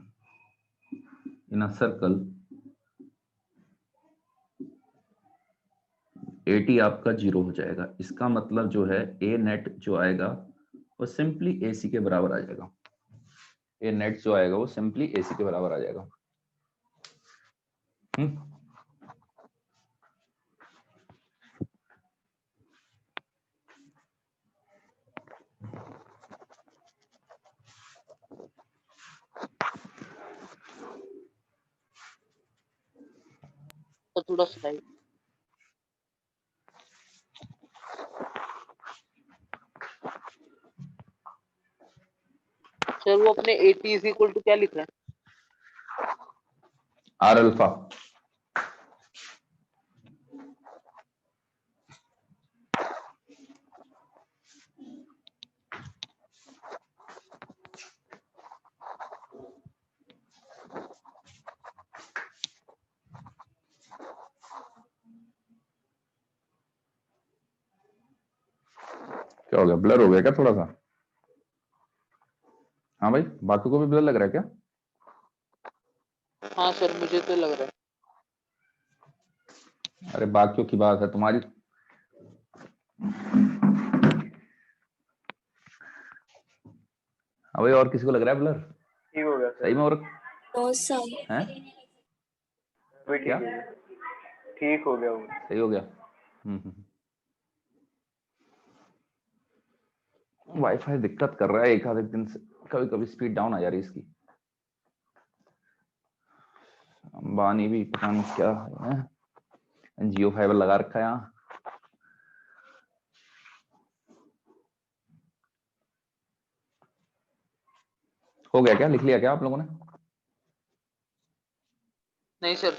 in a circle, AT आपका 0 हो जाएगा। इसका मतलब जो है ए नेट जो आएगा वो सिंपली AC के बराबर आ जाएगा। ए नेट जो आएगा वो सिंपली AC के बराबर आ जाएगा। तो थोड़ा स्लाइड सर, वो अपने AT इज इक्वल टू क्या लिख रहा है? R alpha. क्या हो गया, ब्लर हो गया क्या थोड़ा सा? हाँ भाई, बाकी को भी ब्लर लग रहा है क्या? हाँ सर, मुझे तो लग रहा है। अरे बाकियों की बात है तुम्हारी। हाँ भाई, और किसी को लग रहा है ब्लर? ठीक हो गया सही सर। में? और नो सर। हैं? अभी ठीक क्या? हो गया, ठीक हो गया वो। सही हो गया। वाईफाई दिक्कत कर रहा है एक आधे दिन से, कभी कभी स्पीड डाउन आ जा रही है इसकी। अंबानी भी पता नहीं क्या है, जियो फाइबर लगा रखा है यहाँ। हो गया क्या, लिख लिया क्या आप लोगों ने? नहीं सर।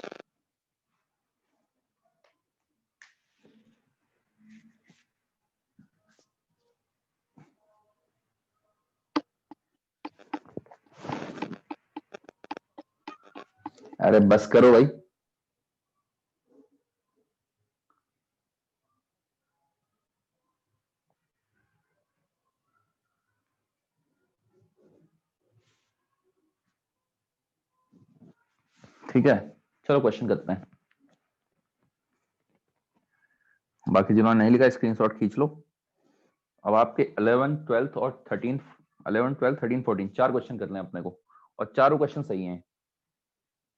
अरे बस करो भाई। ठीक है, चलो क्वेश्चन करते हैं। बाकी जिन्होंने नहीं लिखा स्क्रीनशॉट खींच लो। अब आपके 11, 12 और 13, 11, 12, 13, 14 4 क्वेश्चन करने हैं अपने को, और चारों क्वेश्चन सही हैं।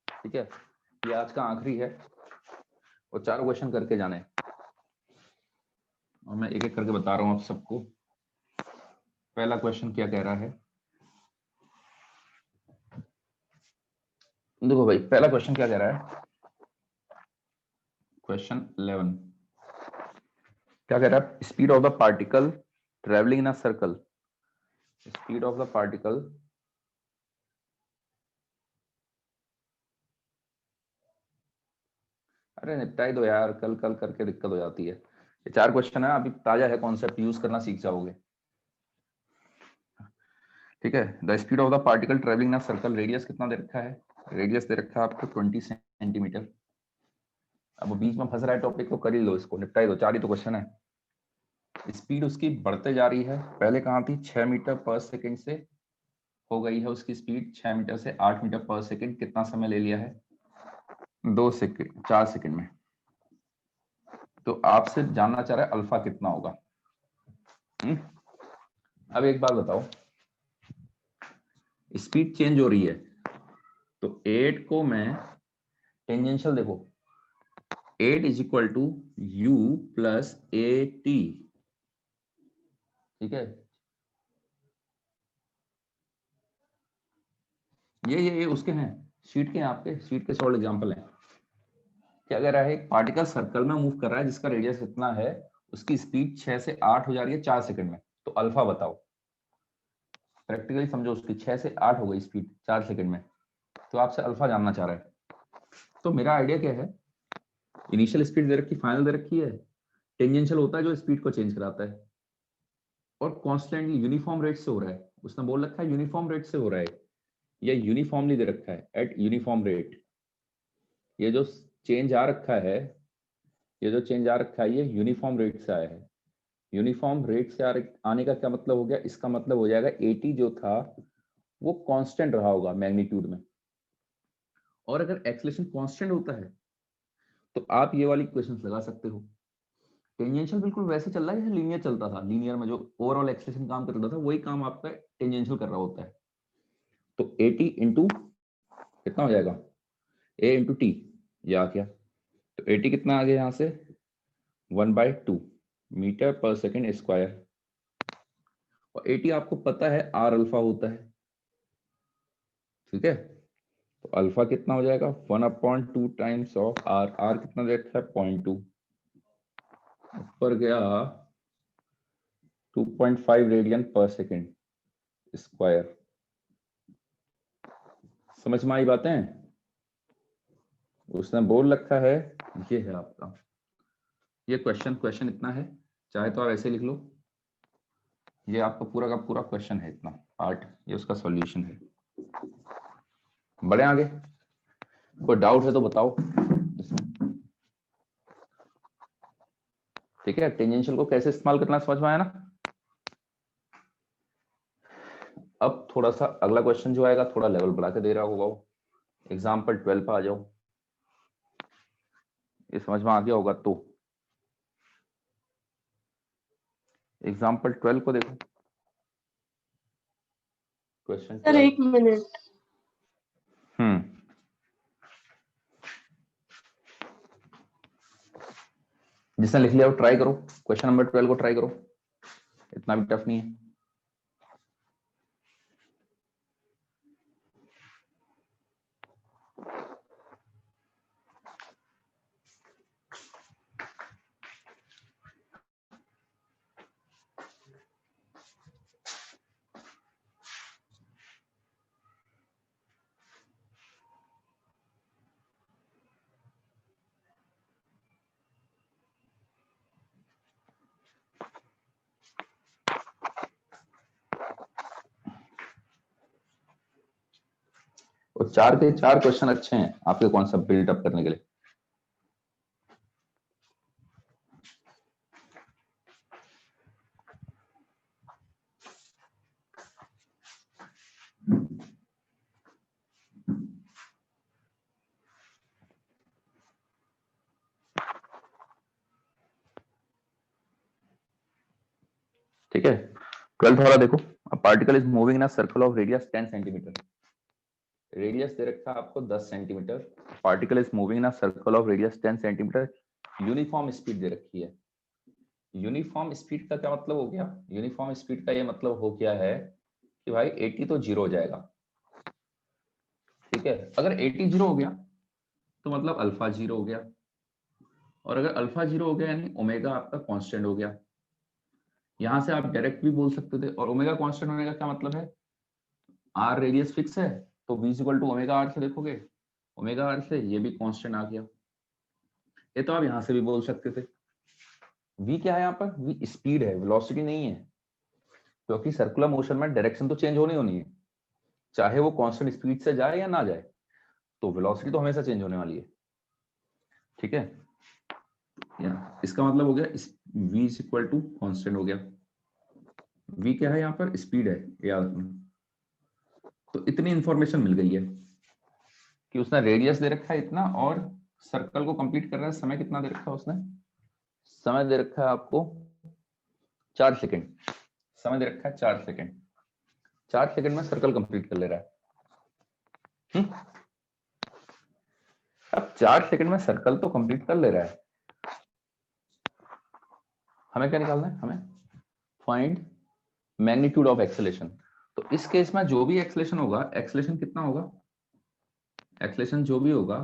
ठीक है, ये आज का आखिरी है और चारों क्वेश्चन करके जाने हैं। और मैं एक एक करके बता रहा हूं आप सबको। पहला क्वेश्चन क्या कह रहा है, देखो भाई, पहला क्वेश्चन क्या कह रहा है, क्वेश्चन 11 क्या कह रहा है, speed of the particle travelling in a circle, speed of the particle अरे निपटाई दो यार, कल कल करके दिक्कत हो जाती है। ये 4 क्वेश्चन है, अभी ताजा है, कॉन्सेप्ट यूज करना सीख जाओगे। ठीक है, the speed of the particle travelling in a circle, radius कितना दे रखा है, रेडियस दे रखा है आपको 20 सेंटीमीटर। अब वो बीच में फंस रहा है टॉपिक, तो कर ही लो इसको, निपटाई दो, 4 ही तो क्वेश्चन है। स्पीड उसकी बढ़ते जा रही है, पहले कहाँ थी, 6 मीटर पर सेकंड से हो गई है उसकी स्पीड 6 मीटर से 8 मीटर पर सेकंड। कितना समय ले लिया है, 2 सेकंड, 4 सेकंड में। तो आपसे जानना चाह रहा है अल्फा कितना होगा। अब एक बात बताओ, स्पीड चेंज हो रही है, तो 8 को मैं टेंजेंशियल, देखो 8 is equal to U plus A T. ठीक है, ये उसके हैं, शीट के हैं, आपके शीट के सॉल्व एग्जांपल हैं। क्या कह रहा है, एक पार्टिकल सर्कल में मूव कर रहा है जिसका रेडियस इतना है, उसकी स्पीड 6 से 8 हो जा रही है 4 सेकंड में, तो अल्फा बताओ। प्रैक्टिकली समझो, उसकी 6 से 8 हो गई स्पीड 4 सेकंड में, तो आपसे अल्फा जानना चाह रहा है। तो मेरा आइडिया क्या है, इनिशियल स्पीड दे रखी, फाइनल दे रखी है, टेंजेंशियल होता है जो स्पीड को चेंज कराता है, और कॉन्स्टेंटली यूनिफॉर्म रेट से हो रहा है, उसने बोल रखा है यूनिफॉर्म रेट से हो रहा है, या यूनिफॉर्मली दे रखा है एट यूनिफॉर्म रेट। ये जो चेंज आ रखा है, ये जो चेंज आ रखा है, ये यूनिफॉर्म रेट से आया है। यूनिफॉर्म रेट से आने का क्या मतलब हो गया, इसका मतलब हो जाएगा 80 जो था वो कांस्टेंट रहा होगा मैग्नीट्यूड में, और अगर एक्सेलरेशन कांस्टेंट होता है तो आप ये वाली क्वेश्चंस लगा सकते हो। टेंजेंशियल बिल्कुल वैसे चल रहा है जैसे लीनियर चलता था, लीनियर में जो ओवरऑल एक्सेलरेशन काम कर रहा था वही काम आपका टेंजेंशियल कर रहा होता है। तो 80 इंटू कितना हो जाएगा, ए इंटू टी, ये आ गया। तो 80 कितना आ गया यहाँ से, 1/2 मीटर पर सेकेंड स्क्वायर, और 80 आपको पता है आर अल्फा होता है। ठीक है, तो अल्फा कितना हो जाएगा, 1/2 टाइम्स ऑफ आर, आर कितना दे रखा है 0.2, ऊपर गया 2.5 रेडियन पर सेकेंड स्क्वायर। समझ में आई बातें, उसने बोल रखा है, ये है आपका ये क्वेश्चन इतना है, चाहे तो आप ऐसे लिख लो, ये आपका पूरा का पूरा क्वेश्चन है इतना पार्ट, ये उसका सॉल्यूशन है। बढ़े आगे, कोई डाउट है तो बताओ इसमें। ठीक है, टेंजेंशियल को कैसे इस्तेमाल करना समझ में आया ना। थोड़ा सा अगला क्वेश्चन जो आएगा थोड़ा लेवल बढ़ा के दे रहा होगा वो। एग्जाम्पल 12 पे आ जाओ, ये समझ में आ गया होगा तो। एग्जाम्पल 12 को देखो, क्वेश्चन सर 12। 1 मिनट। जिसने लिख लिया वो ट्राई करो, क्वेश्चन नंबर 12 को ट्राई करो, इतना भी टफ नहीं है। और 4 के 4 क्वेश्चन अच्छे हैं आपके कॉन्सेप्ट बिल्डअप करने के लिए। ठीक है, 12th वाला देखो। A particle is moving in a circle of radius 10 centimeter. Radius दे रखा है आपको 10 centimeter. Particle is moving in a circle of radius 10 centimeter. Uniform speed दे रखी है। यूनिफॉर्म स्पीड का क्या मतलब हो गया? यूनिफॉर्म स्पीड का ये मतलब हो गया है कि भाई 80 तो जीरो हो जाएगा। ठीक है, अगर 80 जीरो हो गया तो मतलब अल्फा जीरो हो गया, और अगर अल्फा जीरो हो गया यानी ओमेगा आपका कांस्टेंट हो गया। यहां से आप डायरेक्ट भी बोल सकते थे, और ओमेगा कांस्टेंट होने का क्या मतलब है? आर रेडियस फिक्स है तो v equal to omega R से देखोगे, ओमेगा आर से ये भी कांस्टेंट आ गया। ये तो आप यहां से भी बोल सकते थे। v क्या है यहाँ पर? v स्पीड है, वेलोसिटी नहीं है, क्योंकि सर्कुलर मोशन में डायरेक्शन तो चेंज होनी है, चाहे वो कांस्टेंट स्पीड से जाए या ना जाए, तो वेलोसिटी तो हमेशा चेंज होने वाली है। ठीक है, इसका मतलब हो गया v इक्वल टू कांस्टेंट हो गया। v क्या है यहाँ पर? स्पीड है, याद रखना। तो इतनी इंफॉर्मेशन मिल गई है कि उसने रेडियस दे रखा है इतना, और सर्कल को कंप्लीट कर रहा है, समय कितना दे रखा है उसने? समय दे रखा है आपको 4 सेकंड। समय दे रखा है 4 सेकंड। 4 सेकंड में सर्कल कंप्लीट कर ले रहा है। अब 4 सेकंड में सर्कल तो कंप्लीट कर ले रहा है, हमें क्या निकालना है? हमें फाइंड मैग्नीट्यूड ऑफ एक्सेलेरेशन। तो इस केस में जो भी एक्सेलेरेशन होगा, एक्सेलेरेशन कितना होगा? एक्सेलेरेशन जो भी होगा,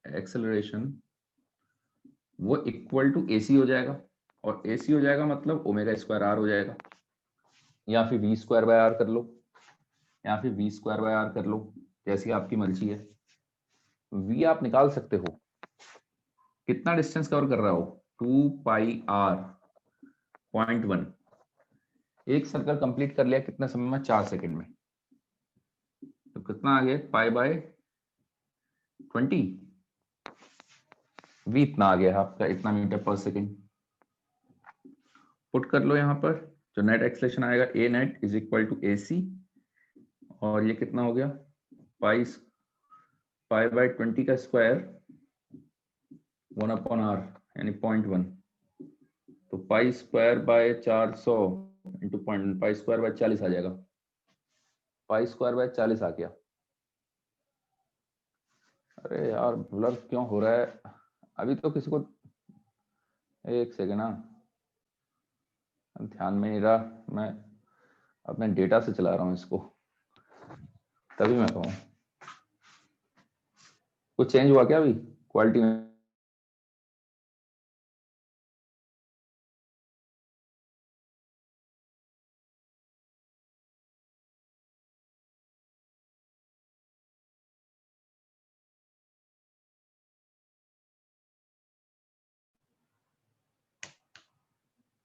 एक्सेलरेशन वो इक्वल टू AC हो जाएगा, और AC हो जाएगा मतलब ओमेगा स्क्वायर आर हो जाएगा, या फिर v स्क्वायर बाय आर कर लो, या फिर v स्क्वायर बाय आर कर लो, जैसी आपकी मर्जी है। v आप निकाल सकते हो, कितना डिस्टेंस कवर कर रहा हो? 2 पाई r 0.1। एक सर्कल कंप्लीट कर लिया कितने समय में? 4 सेकंड में। तो कितना आ गया? पाई बाय 20, v इतना आ गया आपका, इतना मीटर पर सेकंड। पुट कर लो यहाँ पर, जो नेट एक्सेलेरेशन आएगा a net is equal to AC, और ये कितना हो गया? पाई बाय 20 का स्क्वायर 1/r यानी 0.1। तो pi square by 400 into point, pi square by 40 आ जाएगा। पाई स्क्वायर बाय 40 आ गया। अरे यार ब्लर क्यों हो रहा है? अभी तो किसी को, एक सेकेंड ना, ध्यान में नहीं रहा, मैं अपने डेटा से चला रहा हूँ इसको, तभी मैं कहूँ। कुछ चेंज हुआ क्या अभी क्वालिटी में?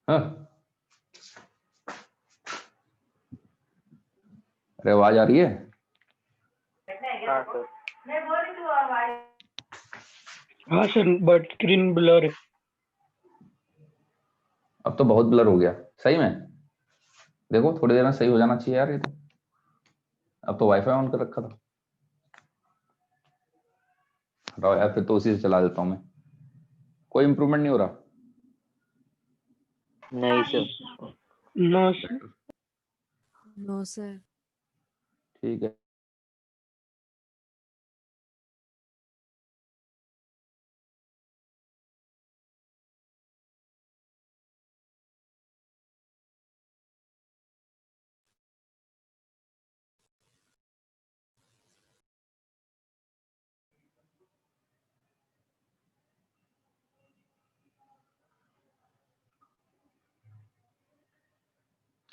हाँ, अरे आवाज आ रही है? हाँ सर। हाँ सर, बट स्क्रीन ब्लर है। अब तो बहुत ब्लर हो गया सही में। देखो थोड़ी देर में सही हो जाना चाहिए यार ये तो। अब तो वाईफाई ऑन कर रखा था। हटाओ यार, फिर तो उसी से चला देता हूँ मैं। कोई इम्प्रूवमेंट नहीं हो रहा। नहीं sir. No sir. No, sir. ठीक है।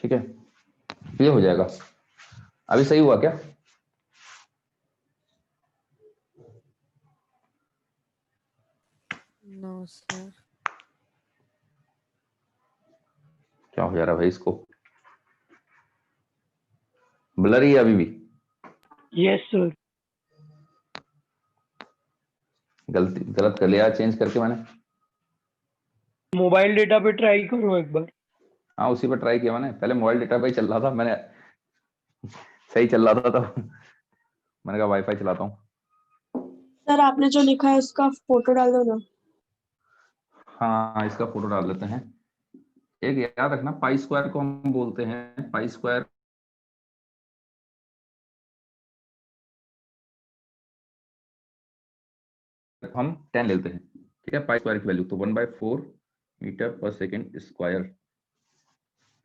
ठीक है, ये हो जाएगा। अभी सही हुआ क्या? No, sir. क्या हो जा रहा है भाई इसको? ब्लर ही है अभी भी? Yes sir. गलत कर लिया चेंज करके मैंने। मोबाइल डेटा पे ट्राई करो एक बार। हाँ, उसी पर ट्राई किया मैंने। पहले मोबाइल डेटा पे ही चल रहा था, मैंने सही चल रहा था तब मैंने कहा वाईफाई चलाता हूँ। सर आपने जो लिखा है उसका फोटो डाल दो ना। हाँ, इसका फोटो डाल देते हैं। एक याद रखना, पाई स्क्वायर को हम बोलते हैं, पाई स्क्वायर हम 10 लेते हैं। ठीक है, पाई स्क्वायर की वैल्यू तो 1/4 मीटर पर सेकेंड स्क्वायर।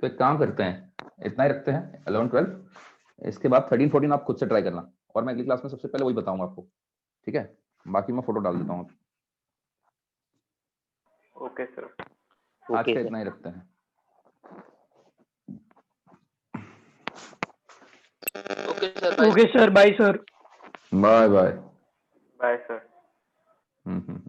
तो एक काम करते हैं, इतना ही रखते हैं 11 12। इसके बाद 13 14 आप खुद से ट्राई करना, और मैं अगली क्लास में सबसे पहले वही बताऊंगा आपको। ठीक है, बाकी मैं फोटो डाल देता हूँ। Okay sir. आज ओके का सर। इतना ही रखते हैं। Okay sir, bye. Okay sir, bye sir. Bye bye. Bye sir. हम्म।